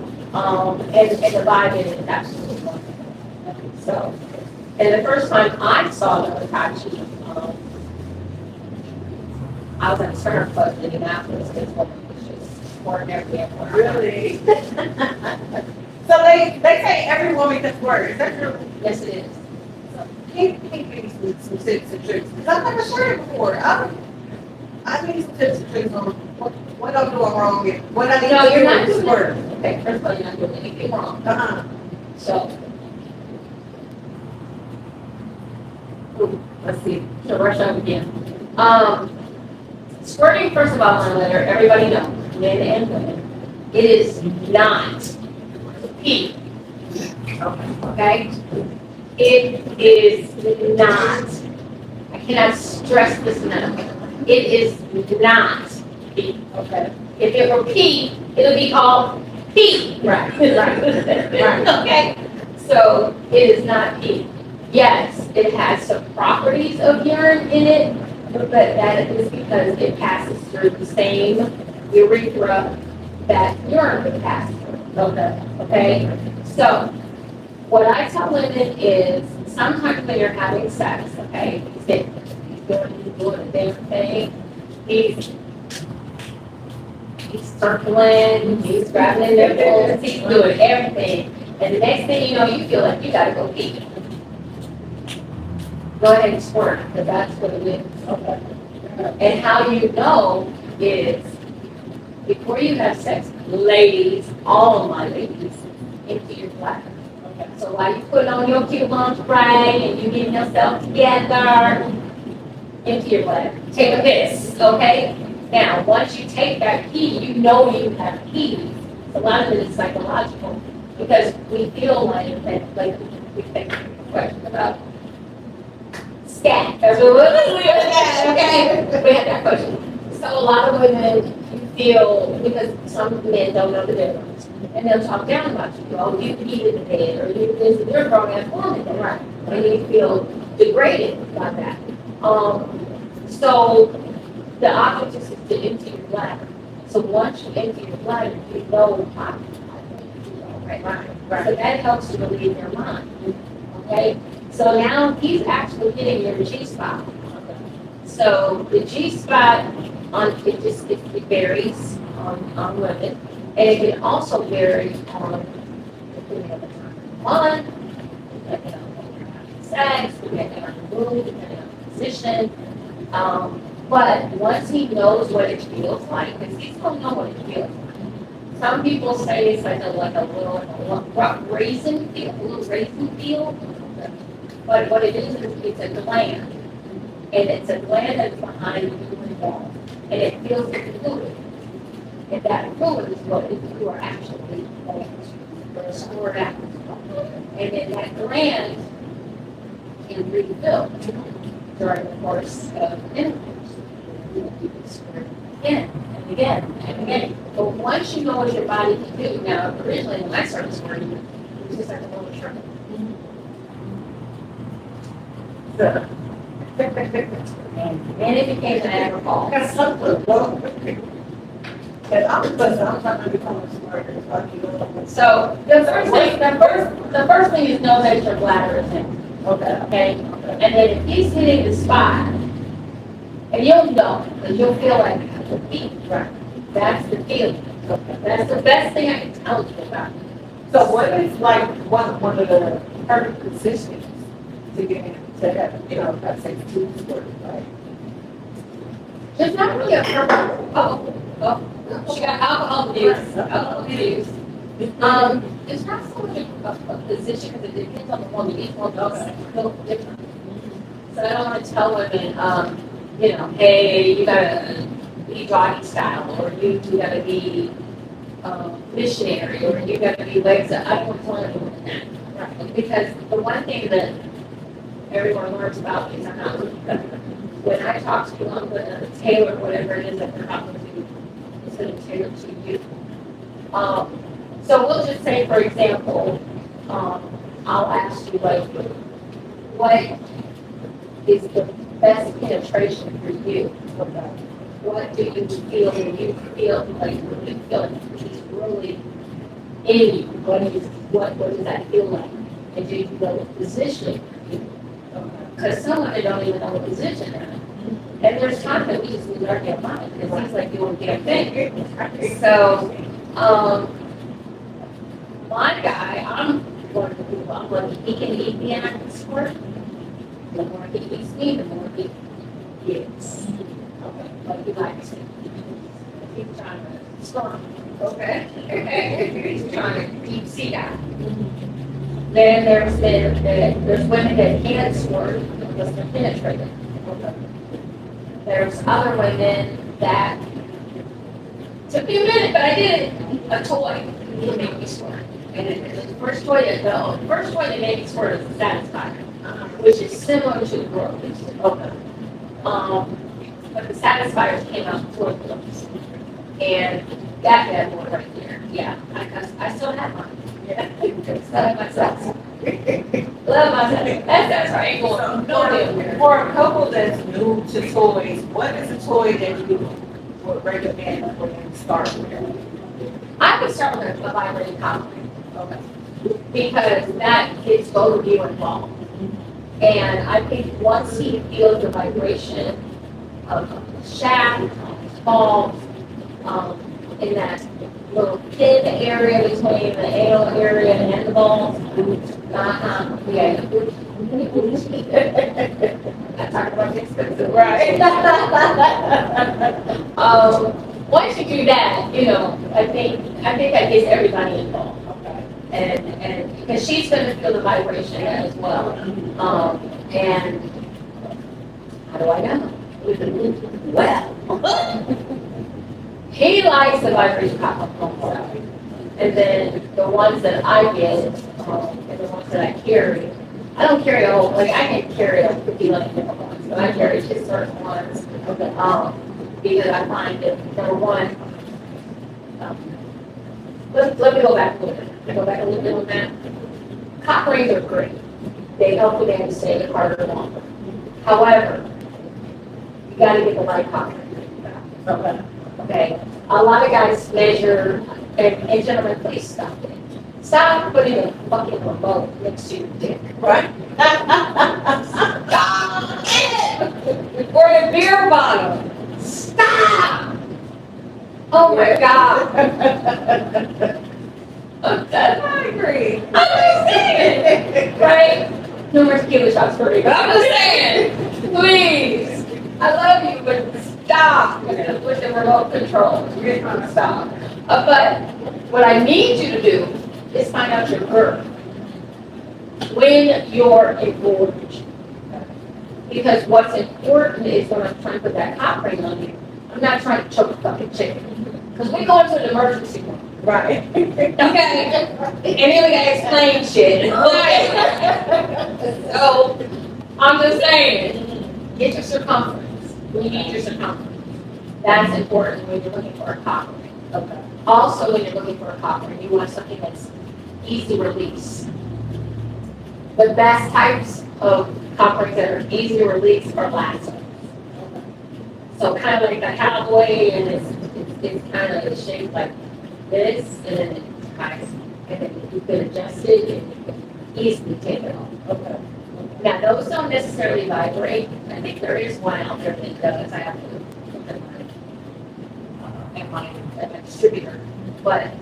and the vibe in it is absolutely wonderful. So, and the first time I saw the Hitachi, I was at a Turner Club in Indianapolis, because it was just ordinary everywhere. Really? So they say every woman can squirt. Is that true? Yes, it is. Can you give me some tips and tricks? Because I've never squirted before. I need some tips and tricks on what I'm doing wrong and what I need No, to you're do not to doing squirt. Okay, first of all, you're not doing anything wrong. So, let's see, so rush up again. Squirting, first of all, I want to let everybody know, men and women, it is not pee. Okay? It is not. I cannot stress this enough. It is not pee. Okay? If it were pee, it would be called pee. Right. Right. Okay? So it is not pee. Yes, it has some properties of urine in it, but that is because it passes through the same urethra that urine would pass through. Okay? So what I tell women is sometimes when you're having sex, okay, doing a damn thing. He's circling, he's grabbing in their pulls, he's doing everything. And the next thing you know, you feel like you gotta go pee. Go ahead and squirt, because that's what it is. Okay. And how you know is before you have sex, ladies, all of my ladies, empty your bladder. Okay. So while you put on your cute lingerie and you getting yourself together, empty your bladder. Take a piss, okay? Now, once you take that pee, you know you have pee. A lot of it is psychological because we feel like we think question about scat. That's what we okay? We had that question. So a lot of women feel, because some men don't know the difference, and they'll talk down about you. Oh, you peed in the bed, or you this, and you're a grown ass woman, right? And you feel degraded by that. So the object is to empty your bladder. So once you empty your bladder, you know how right? So that helps to relieve your mind. Okay? So now he's actually hitting your G spot. So the G spot it varies on women, and it can also vary on depending on the time of month, depending on when you're having sex, depending on the mood, depending on the position. But once he knows what it feels like, because he's going to know what it feels like. Some people say it's like a little raisin feel, but what it is it's a gland, and it's a gland that's behind the human wall, and it feels like a fluid, and that fluid is what you are actually going to store out, and then that gland can refill during the course of intercourse. Again and again and again. But once you know what your body can do, now originally when I started squirting, it was just like a little shrimp. And then it became an agriculture. Because I'm trying to become smarter. So the first thing is know that your bladder is empty. Okay. And then if he's hitting the spot, and you'll know, because you'll feel like the beat, right? That's the feeling. That's the best thing I can tell you about it. So what is like one of the perfect positions to get into have, have sex to squirt, right? There's not really a perfect, she got alcohol abuse. There's not so much a position because it depends on the woman. Each one does a little different. So I don't want to tell women, hey, you gotta be doggy style, or you gotta be missionary, or you gotta be legs up. I don't want to tell anyone that. Right? Because the one thing that everyone learns about is I'm not looking at them. When I talk to you, I'm going to tailor whatever it is that they're talking to. It's going to tailor to you. So we'll just say, for example, I'll ask you, like, what is the best penetration for you? What do you feel when you feel like he's really in you? What does that feel like? And do you know the position? Because some of them don't even know the position they're in. And there's times that we just lose our damn mind because it seems like you won't get a thing. So, my guy, I'm one of the people, I'm like, he can eat me and I can squirt. The more he eats me, the more he gets. Okay, like he likes me. He's trying to squirt. Okay? He's trying to deep sea dive. Then there's women that can't squirt because they're penetrated. Okay. There's other women that took me a minute, but I did it. A toy to make me squirt. And the first toy that made me squirt is the Satisfier, which is similar to the Girl. Okay. But the Satisfiers came out before the Girls. And that bad boy right there, yeah, I still have mine. Yeah, love myself. Love myself. That's right. For a couple that's new to toys, what is a toy that you would recommend for them to start with? I would start with a vibrating collar. Okay. Because that gets both of you involved. And I think once he feels the vibration of the shaft, palms, in that little thin area between the anal area and the balls. Yeah. I talk about the expensive, right? Once you do that, I think that gets everybody involved. And because she's going to feel the vibration as well. And how do I know? Well, he likes the vibration pop up on the side. And then the ones that I get, and the ones that I carry, I don't carry a whole, I can carry like 50 different ones, but I carry just certain ones. Because I find that, number one, let me go back a little bit. Go back a little bit on that. Cock rings are great. They help the man stay harder longer. However, you got to get the right cock ring. Okay. A lot of guys measure, and gentlemen, please stop it. Stop putting a fucking remote next to your dick. Right? Stop it! Or the beer bottle. Stop! Oh my God. I agree. I'm just saying. Right? No more tequila shots for me. But I'm just saying. Please. I love you, but stop. You're going to push the remote control. You're going to stop. But what I need you to do is find out your girth when you're engorged. Because what's important is when I'm trying to put that cock ring on you, I'm not trying to choke a fucking chicken. Because we go into an emergency room. Right. Okay. And then we gotta explain shit. Right. So I'm just saying, get your circumference. We need your circumference. That's important when you're looking for a cock ring. Okay. Also, when you're looking for a cock ring, you want something that's easy release. The best types of cock rings that are easy to release are lassos. So kind of like a cowboy, and it's kind of shaped like this, and then it's kind of, and then you can adjust it and you can easily take it off. Okay. Now those don't necessarily vibrate. I think there is one out there that does. I have to look at my distributor. But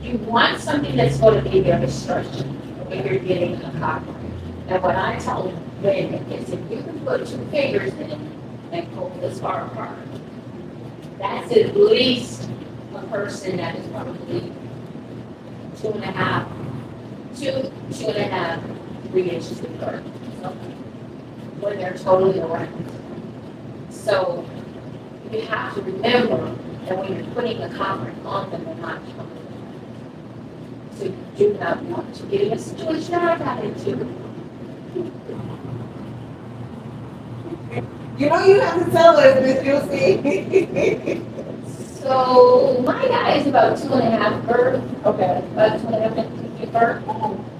you want something that's going to be very stretchy when you're getting a cock ring. And what I tell women is if you can put 2 fingers in and pull this far apart, that's at least a person that is probably 2.5, 3 inches in girth when they're totally around. So you have to remember that when you're putting a cock ring on them, they're not coming. So you do not want to get in a situation that I got into. You have to tell us, Mz Jewcee. So my guy is about 2.5 girth. Okay. About 2.5 inches girth.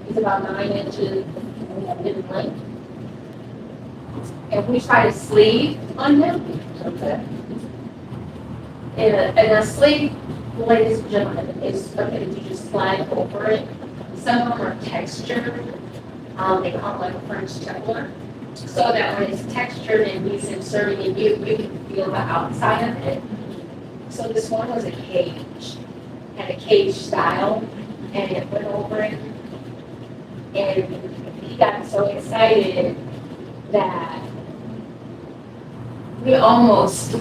He's about 9 inches in length. And we try to sleeve on him. Okay. And a sleeve, ladies and gentlemen, is something that you just slide over it. Some of them are textured. They call it like a French Teflon. So that when it's textured and he's inserting it, you can feel the outside of it. So this one was a cage, had a cage style, and it went over it. And he got so excited that we almost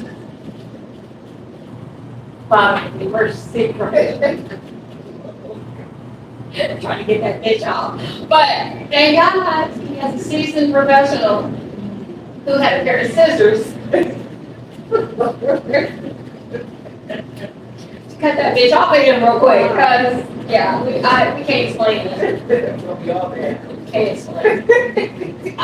we were sick from it. Trying to get that bitch off. But thank God he has a seasoned professional who had a pair of scissors to cut that bitch off of him real quick. Because, yeah, we can't explain it. Can't explain it.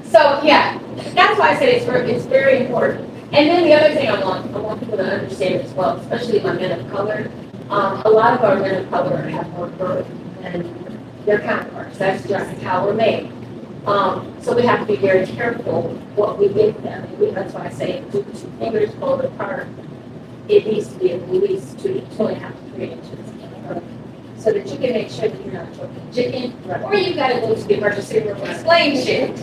So, yeah, that's why I said it's very important. And then the other thing I want people to understand as well, especially my men of color, a lot of our men of color have more girth than their counterparts. That's just how we're made. So we have to be very careful what we give them. That's why I say if 2 fingers pulled apart, it needs to be at least 2.5 to 3 inches. so that you can make sure that you're not choking chicken, or you gotta go to the emergency room and explain shit.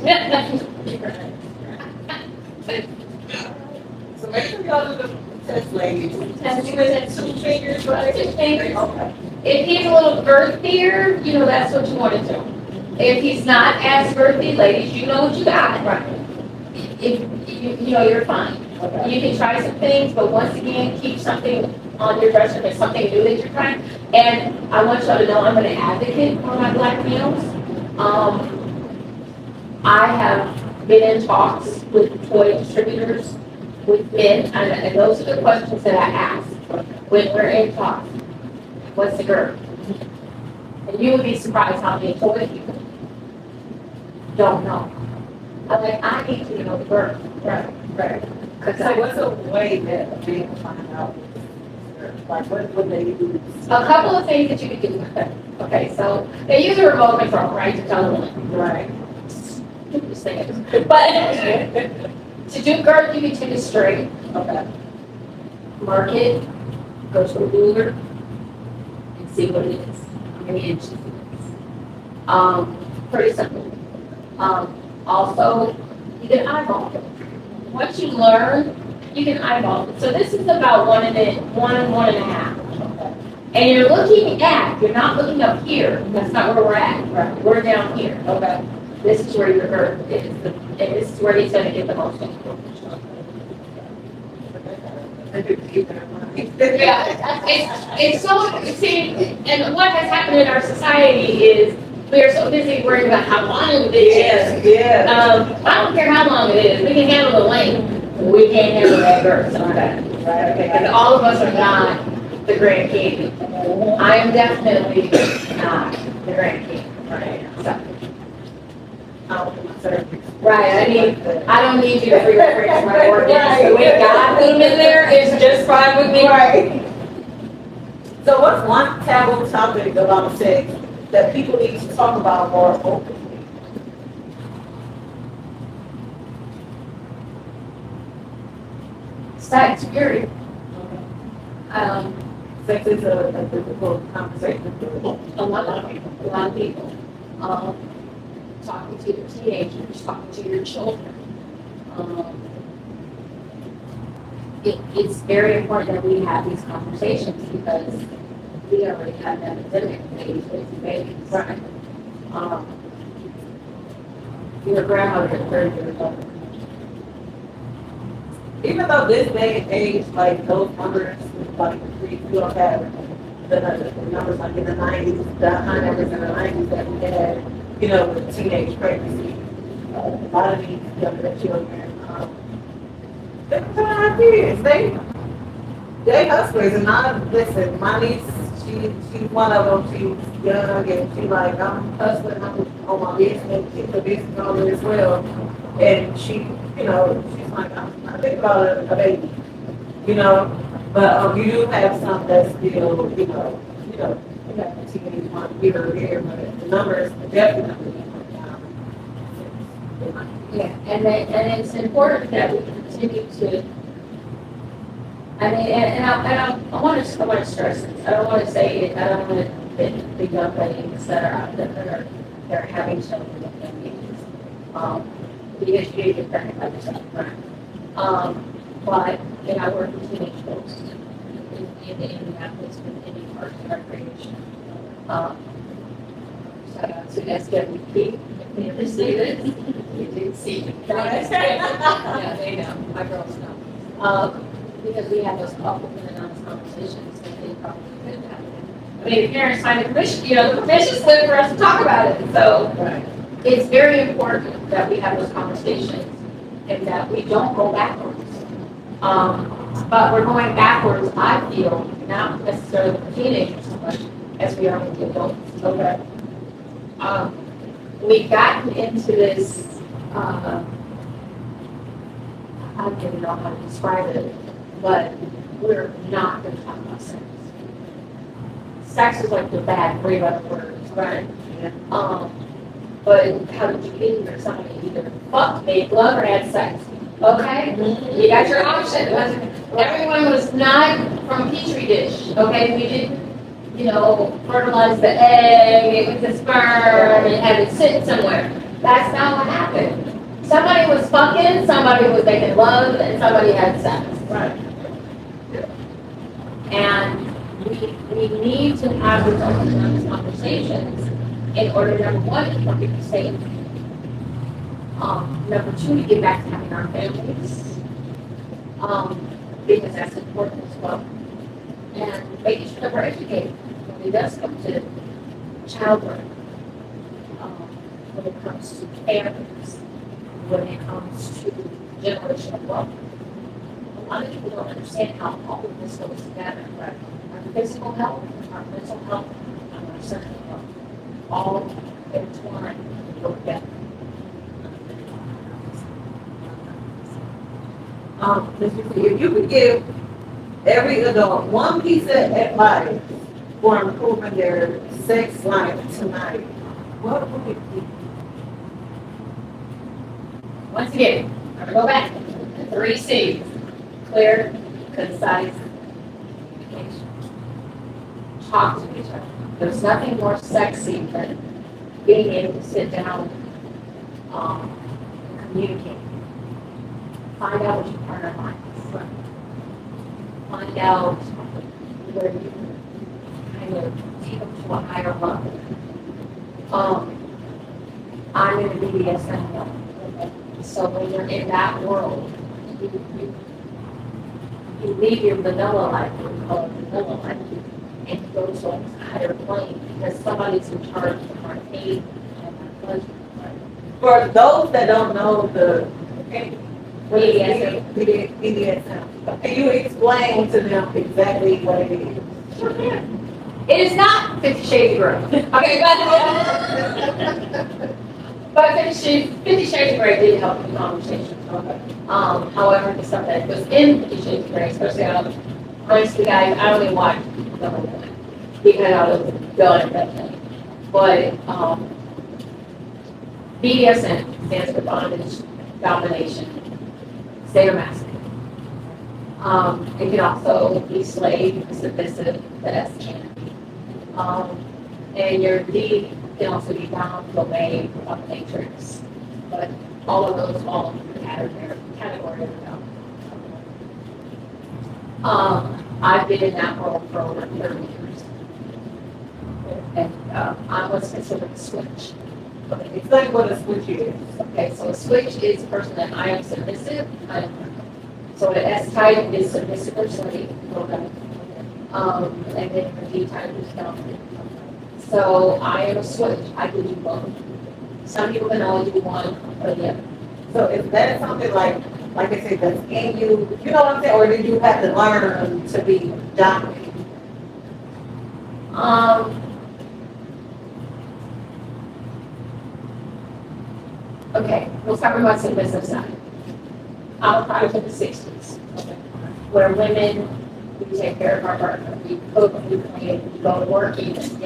So make sure y'all do the test, ladies. Test. You within 2 fingers, right? 2 fingers. Okay. If he's a little girthier, you know, that's what you want to do. If he's not as girthy, ladies, you know what you got. Right. If you know, you're fine. Okay. You can try some things, but once again, keep something on your dresser. There's something new that you're trying. And I want y'all to know I'm an advocate for my black males. I have been in talks with toy distributors, with men, and those are the questions that I ask when we're in talks. What's the girth? And you would be surprised how many toy people don't know. I'm like, I need you to know the girth. Right. So what's a way that a man can find out? Like, what would they use? A couple of things that you could do. Okay, so they use a remote control, right, to tell them. Right. Just saying. But to do girth, you can take it straight. Okay. Mark it, go to a ruler, and see what it is, how many inches it is. Pretty simple. Also, you can eyeball it. Once you learn, you can eyeball it. So this is about 1 and 1.5. And you're looking at, you're not looking up here. That's not where we're at. Right. We're down here. Okay. This is where your girth is, and this is where he's going to get the most information. Yeah, it's so, see, and what has happened in our society is we are so busy worrying about how long it is. Yeah. I don't care how long it is, we can handle the length, we can't handle that girth sometimes. Right. Because all of us are not the Grand King. I am definitely not the Grand King. Right. So, Cervix. right, I don't need you to rearrange my organs. The way God put them in there is just fine with me. Right. So what's one taboo topic about sex that people need to talk about more openly? Sex, period. Sex is a difficult conversation. A lot of people. Talking to your teenagers, talking to your children. It's very important that we have these conversations because we already have an epidemic of babies. Right. Your grandmother is 30 years old. Even though this day and age, like those numbers, like we don't have the numbers like in the 90s, the high numbers in the 90s that we had, you know, with teenage pregnancy. A lot of these younger children, they're trying kids. They hustlers, and listen, my niece, she's one of them. She's young and she's like, I'm hustling, I'm on my business, she's a business owner as well. And she, you know, she's like, I think about a baby, you know, but you do have some that still, you know, you have the teenage one here or there, but the numbers are definitely going down. Yeah, and it's important that we continue to. I mean, and I want to stress this. I don't want to say it. I don't want to hit the young ladies that are out there that are having children with young babies. Because you get pregnant by yourself, right? But I work with teenage folks in Indianapolis with any parts of recreation. Shout out to SWP. If they ever see this, you did see it. Yeah, they know. My girls know. Because we have those open and honest conversations that they probably couldn't have. I mean, the parents signed the permission, the permission slip for us to talk about it. So it's very important that we have those conversations and that we don't go backwards. But we're going backwards, I feel, not necessarily with teenagers so much as we are with the adults. Okay. We've gotten into this, I don't even know how to describe it, but we're not going to talk about sex. Sex is like the bad 3-letter words, right? Yeah. But how did you get here? Somebody either fucked, made love, or had sex. Okay? Mm-hmm. You got your option. Everyone was not from a petri dish. Okay? We didn't fertilize the egg with the sperm and have it sit somewhere. That's not what happened. Somebody was fucking, somebody was making love, and somebody had sex. Right. And we need to have those open conversations in order, number one, to keep people safe. Number two, to get back to having our families. Because that's important as well. And making sure that we're educated when it does come to childbirth, when it comes to parents, when it comes to generational wealth. A lot of people don't understand how all of this goes together, right? Our physical health, our mental health, and our sexual health, all intertwined and go together. If you could give every adult one piece of advice for improving their sex life tonight, what would it be? Once again, I'm gonna go back. 3 C's. Clear, concise, communication. Talk to each other. There's nothing more sexy than being able to sit down and communicate. Find out what your partner likes. Find out where you can kind of take them to a higher level. I'm in the BDSM world. So when you're in that world, you leave your vanilla life, we call it vanilla life, and you go to a higher plane because somebody's in charge of my pain and my pleasure. For those that don't know the BDSM. BDSM, can you explain to them exactly what it is? Sure can. It is not 50 Shades of Grey. Okay, but 50 Shades of Grey did help the conversation. However, the stuff that was in 50 Shades of Grey, especially honestly, guys, I only watched the whole thing because I was done at that point. But BDSM stands for bondage, domination, sadomasochism. It can also be slave, submissive, the S can. And your D can also be down, domain, dominatrix. But all of those fall into the category of dominant. I've been in that world for over 30 years. And I was considered a switch. Explain what a switch is. Okay, so a switch is a person that I am submissive, I am. So the S type is submissive or slave. Okay. And then the D type is dominant. So I am a switch. I can do both. Some people can only do one or the other. So is that something like I said, that's in you, you know what I'm saying, or did you have to learn to be dominant? Okay, we'll start with my submissive side. I'm a product of the 60s, where women, we take care of our partner, we cook, we clean, we go to work even,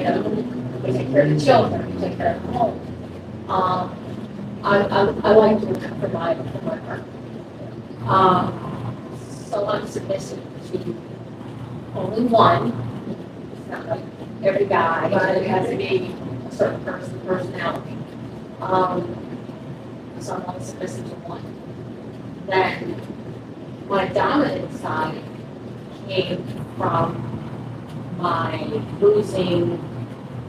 we take care of the children, we take care of the home. I like to provide for my partner. So I'm submissive to only one. It's not like every guy, but it has to be a certain personality. So I'm only submissive to one. Then my dominant side came from my losing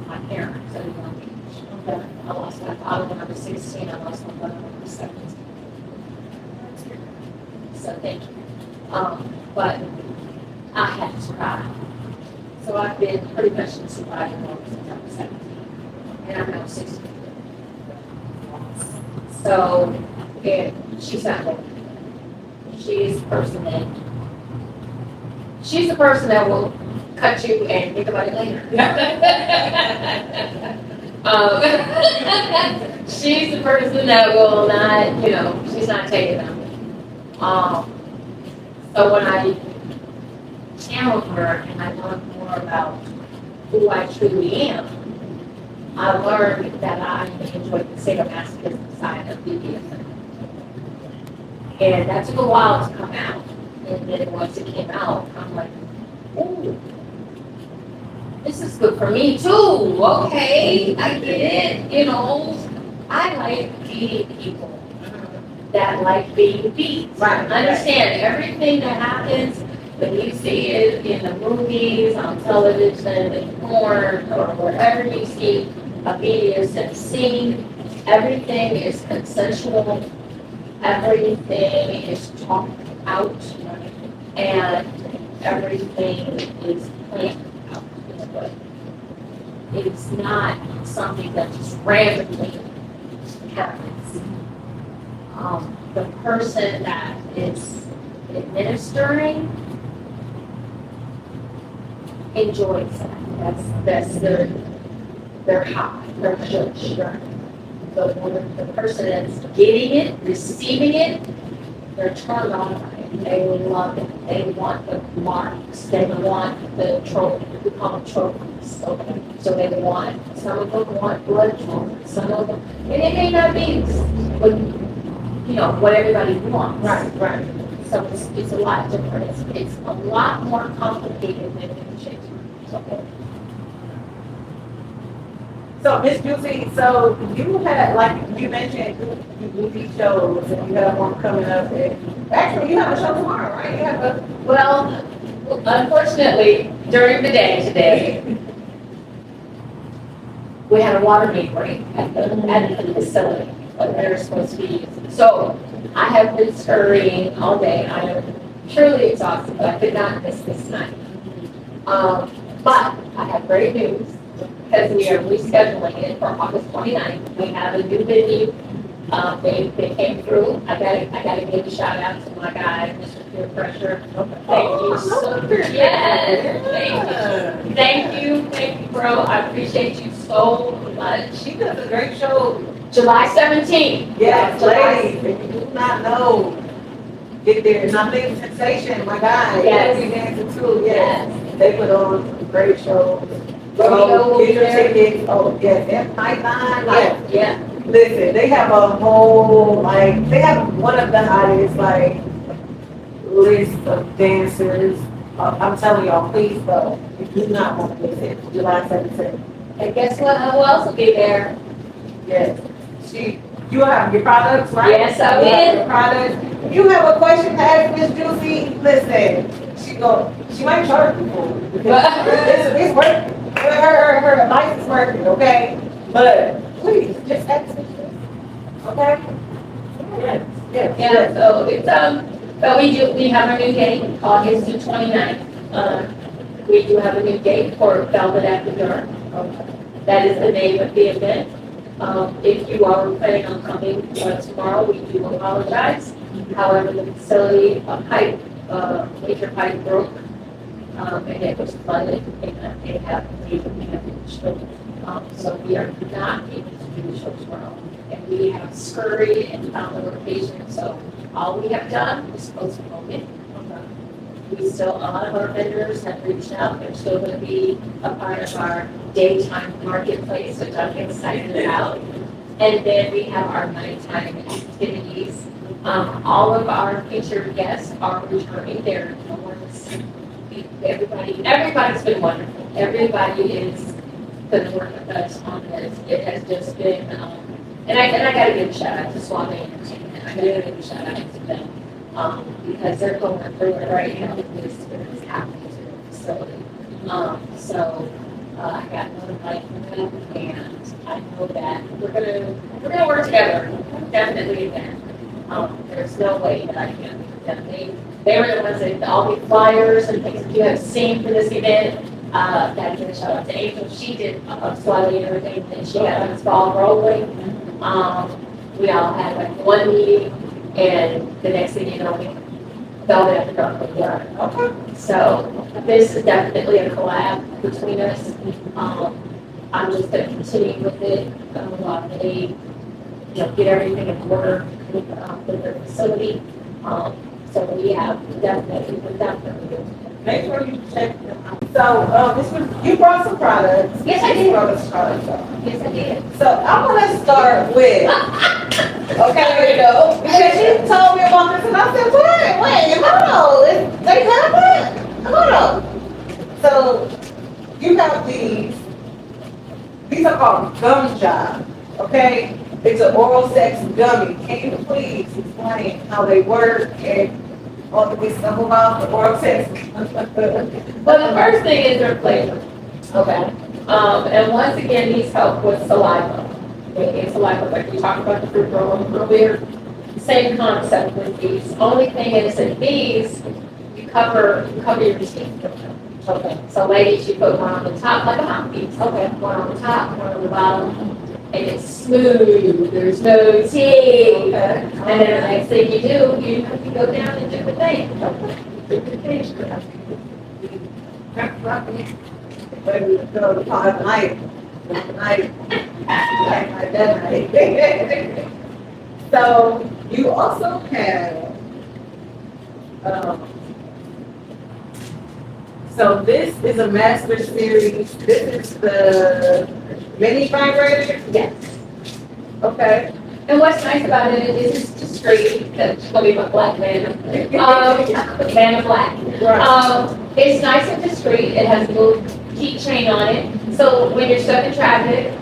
my parents at a young age. Okay. I lost my father when I was 16, I lost my mother when I was 17. So thank you. But I had to survive. So I've been pretty much in survival mode since I was 17. And I'm now 60. So, and she's not going. She's the person that will cut you and think about it later. She's the person that will not, she's not taking them. So when I channeled her and I learned more about who I truly am, I learned that I enjoyed the sadomasochism side of BDSM. And that took a while to come out. And then once it came out, I'm like, ooh. this is good for me too. Okay, I get it. You know, I like meeting people that like being beat. Right. Understand everything that happens when you see it in the movies, on television, in porn, or wherever you see a BDSM scene. Everything is consensual. Everything is talked out, and everything is planned out. But it's not something that just randomly happens. The person that is administering enjoys that. That's their high, their sugar. But when the person that's getting it, receiving it, they're turned on by it. They love it. They want the marks. They want the trophy. We call them trophies. So they want, some of them want blood trophies. Some of them, and it may not be what everybody wants. Right. So it's a lot different. It's a lot more complicated than it should be. So, Mz Jewcee, so you had, like you mentioned, you do these shows and you have one coming up. And actually, you have a show tomorrow, right? You have a. Well, unfortunately, during the day today, we had a water main break at the facility that they're supposed to be using. So I have been scurrying all day. I am truly exhausted, but I could not miss this night. But I have great news because we are rescheduling it for August 29th. We have a new venue. They came through. I gotta give a shout out to my guy, Mr. Peer Pressure. Thank you so much. Yes, thank you, bro. I appreciate you so much. She does a great show. July 17th. Yes, ladies, if you do not know, get there. Nothing sensation, my guy. Yes. We dancing too. Yes. Yes. They put on great shows. Rodeo will Get be your there. tickets. Oh, yes. That Python. Yes. Yeah. Listen, they have a whole, they have one of the hottest, list of dancers. I'm telling y'all, please go. You do not want to miss it. July 17th. And guess what? Who else will be there? Yes. You have your products, right? Yes, I You have will. your products. If you have a question to ask Mz Jewcee, listen, she might charge people. It's working. Her advice is working, okay? But please, just ask me. Okay? Yes. Yeah, so it's, but we have a new date, August the 29th. We do have a new date for Velvet After Dark. That is the name of the event. If you are planning on coming tomorrow, we do apologize. However, the facility major pipe broke, and it was flooded, and it happened to so we are not able to do the show tomorrow. And we have scurried and found a location, so all we have done is postpone it. We still, a lot of our vendors have reached out, they're still gonna be a part of our daytime marketplace, which I'm excited about. And then we have our nighttime activities. All of our featured guests are returning, they're the ones, everybody's been wonderful. Everybody is gonna work with us on this. It has just been, and I gotta give a shout out to Suave Entertainment. I gotta give a shout out to them. Because they're going through it right now with this is happening to the facility. I got notified from them, and I know that we're gonna work together, definitely again. There's no way that I can do them. They were the ones that all the flyers and things that you have seen for this event. Gotta give a shout out to Angel. She did slightly and everything, and she got this ball rolling. We all had one meeting. And the next thing you know, we Velvet After Dark was done. Okay. So this is definitely a collab between us. I'm just going to continue with it. They, get everything in order with their facility. So we have definitely good. Make sure you check them out. So, you brought some products. Yes, I did. You brought us products. Yes, I did. So I want to start with, okay, you know, because she told me about this and I said, wait, hold on, they have it? Hold on. So you have these are called gum jobs, okay? It's an oral sex gummy. Can you please explain how they work and all the good stuff about the oral sex? Well, the first thing is their flavor. Okay. And once again, these help with saliva. Okay, saliva, like we talked about the fruit roll earlier. Same concept with these. Only thing is that these, you cover your teeth. Okay. So ladies, you put one on the top like a mouthpiece. Okay. One on the top, one on the bottom. And it's smooth. There's no teeth. Okay. And then the next thing you do, you have to go down and do the thing. Maybe we go to five night. Like that night. So you also have, so this is a master series. This is the mini vibrator. Yes. Okay. And what's nice about it is it's discreet. That's going to be my black man. Man of black. It's nice and discreet. It has a little keychain on it. So when you're stuck in traffic,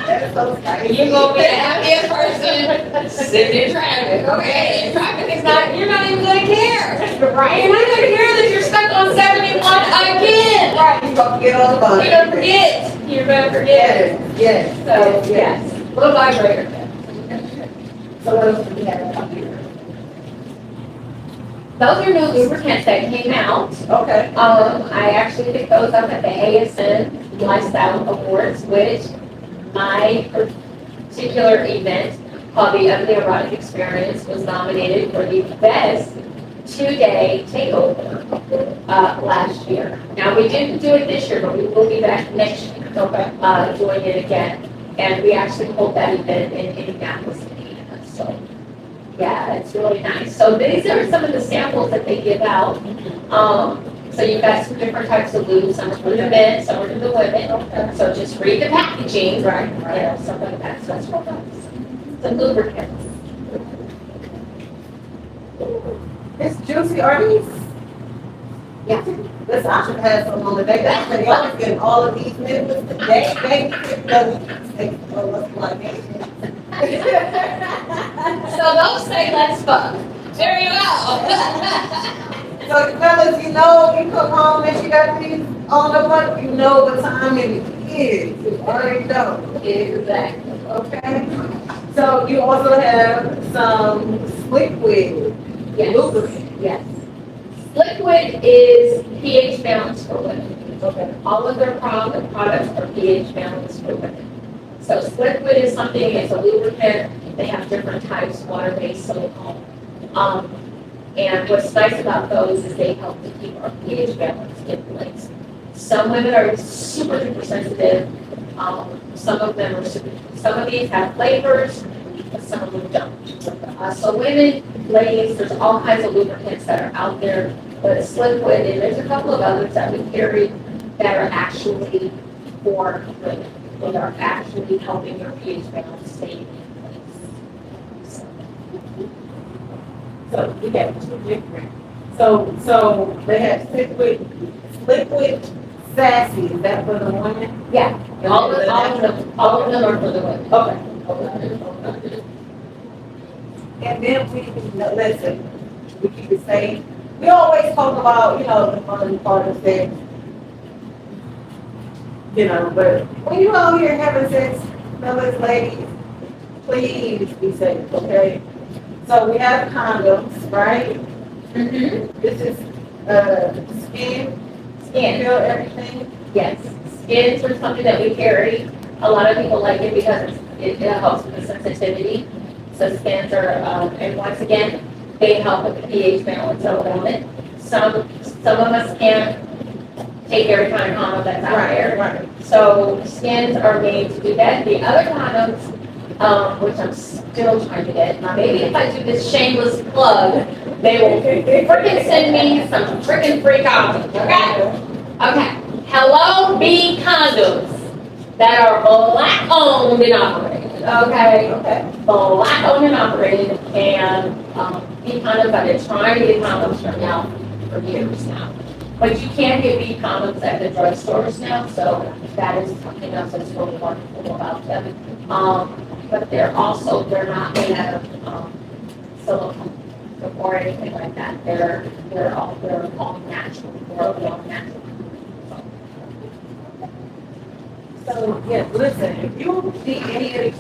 That's so nice. you're going to be a happier person sitting in traffic. Okay? Traffic is not, you're not even going to care. Right? You're not going to care that you're stuck on 71 again. Right, you're gonna get on the bus. You're going to forget. You're going to forget. Yes. So, yes. Little vibrator. So what else do we have up here? Those are new lubricants that came out. Okay. I actually picked those up at the ASN Lifestyle Awards, which my particular event called the Erotic Experience was nominated for the best 2-day takeover last year. Now, we didn't do it this year, but we will be back next year doing it again. And we actually hold that event in Indianapolis, Indiana. So, yeah, it's really nice. So these are some of the samples that they give out. So you've got some different types of lube, some are for the men, some are for the women. So just read the packaging, right? Yeah, stuff like that. So that's what that's. Some lubricants. Mz Jewcee, are these? Yeah. Listen, I should have some on the day. That's when y'all getting all of these members today, baby. So those say let's fuck. There you go. So fellas, you know, you come home and you got these on the butt, you know what time it is. You already know. Exactly. Okay? So you also have some liquid Yes. lubricant. Yes. Liquid is pH balanced for women. Okay. All of their products are pH balanced for women. So liquid is something, it's a lubricant. They have different types, water-based, silicone. And what's nice about those is they help to keep our pH balance in place. Some women are super duper sensitive. Some of them are some of these have flavors, but some of them don't. So women, ladies, there's all kinds of lubricants that are out there, but it's liquid, and there's a couple of others that we carry that are actually for women, that are actually helping your pH balance stay in place. So we have two different. So they have liquid sassy. Is that for the women? Yeah, all of them are for the women. Okay. And then we can listen. We keep it safe. We always talk about, you know, the fun part of sex. You know, but when you out here having sex, fellas, ladies, please be safe, okay? So we have condoms, right? Mm-hmm. This is skin, Skin, feel everything. yes. Skins are something that we carry. A lot of people like it because it helps with the sensitivity. So skins are, and once again, they help with the pH balance of the woman. Some of us can't take every kind of condom that's out there. Right. So skins are made to do that. The other condoms, which I'm still trying to get, now maybe if I do this shameless plug, they will freaking send me some freaking free condoms, okay? Okay. Hello B condoms that are black owned and operated, okay? Okay. Black owned and operated, and B condoms, I've been trying to get condoms from y'all for years now. But you can get weed condoms at the drugstores now, so that is something else that's really wonderful about them. But they're not made out of silicone or anything like that. They're all natural. They're all natural. So, yeah, listen, if you need any of these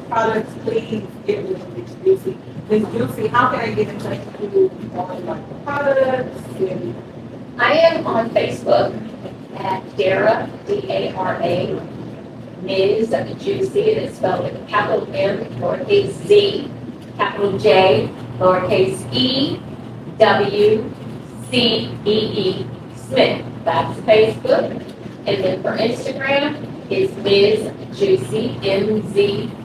products, please get with Mz Jewcee. Mz Jewcee, how can I get in touch with you on like the products? And I am on Facebook at Dara, D-A-R-A, Mz Jewcee. It is spelled with a capital M, lowercase Z, capital J, lowercase E, W, C, E, E, Smith. That's Facebook. And then for Instagram, it's Mz Jewcee, MZJEWCEE,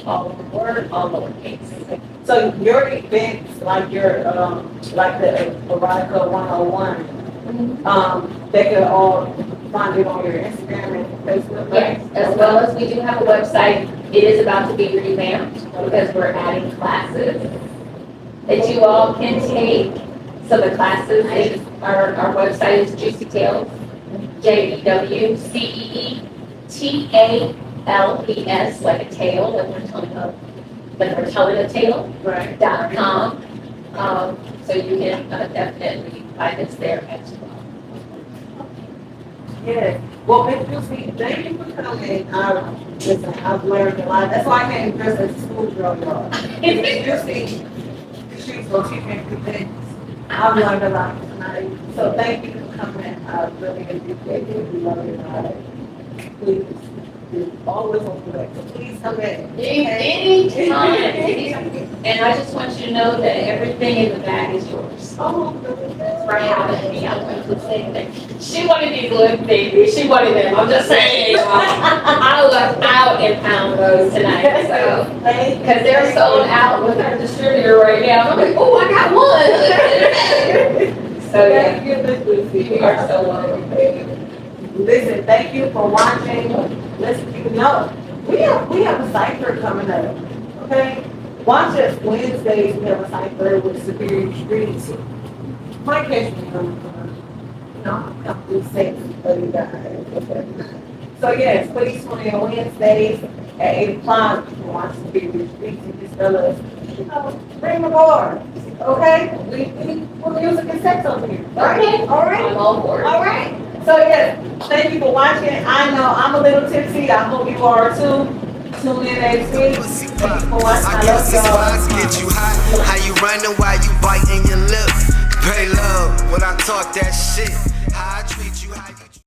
all one word, all lowercase. so your events, like your, like the Erotica 101, they could all find it on your Instagram and Facebook, right? Yes, as well as we do have a website. It is about to be revamped because we're adding classes that you all can take. So the classes, our website is Juicy Tales, JEWCEETALES, like a tale, like we're telling a tale, Right. .com. So you can definitely find us there as well. Yes. Well, Mz Jewcee, thank you for coming. Listen, I've learned a lot. That's why I can't dress as a schoolgirl, y'all. Mz Jewcee, she's going to teach me a few things. I've learned a lot tonight. So thank you for coming. I really appreciate it. We love you about it. Please, you're always on the way. So please come in. Anytime. And I just want you to know that everything in the bag is yours. Oh, For having me. I wanted to say that. She wanted these lip babies. She wanted them. I'm just saying. I left out and found those tonight. So, because they're sold out with our distributor right now. I'm like, oh, I got one. So, yeah. Thank you, Mz Jewcee. You are so wonderful. Listen, thank you for watching. Listen, you know, we have a cipher coming up. Okay? Watch us Wednesdays. We have a cipher with Superior Streets. Might catch me on, I'm through 6 for you guys. So yes, please tune in Wednesdays at 8 o'clock. You can watch Superior Streets and just tell us, bring the bar. Okay? We're music and sex over here. Okay. All right? I'm all for it. All right. So yes, thank you for watching. I know I'm a little tipsy. I hope you are too. Tune in next week. Thank you for watching. I love y'all. Get you hot. How you running while you biting your lip? Pay love when I talk that shit.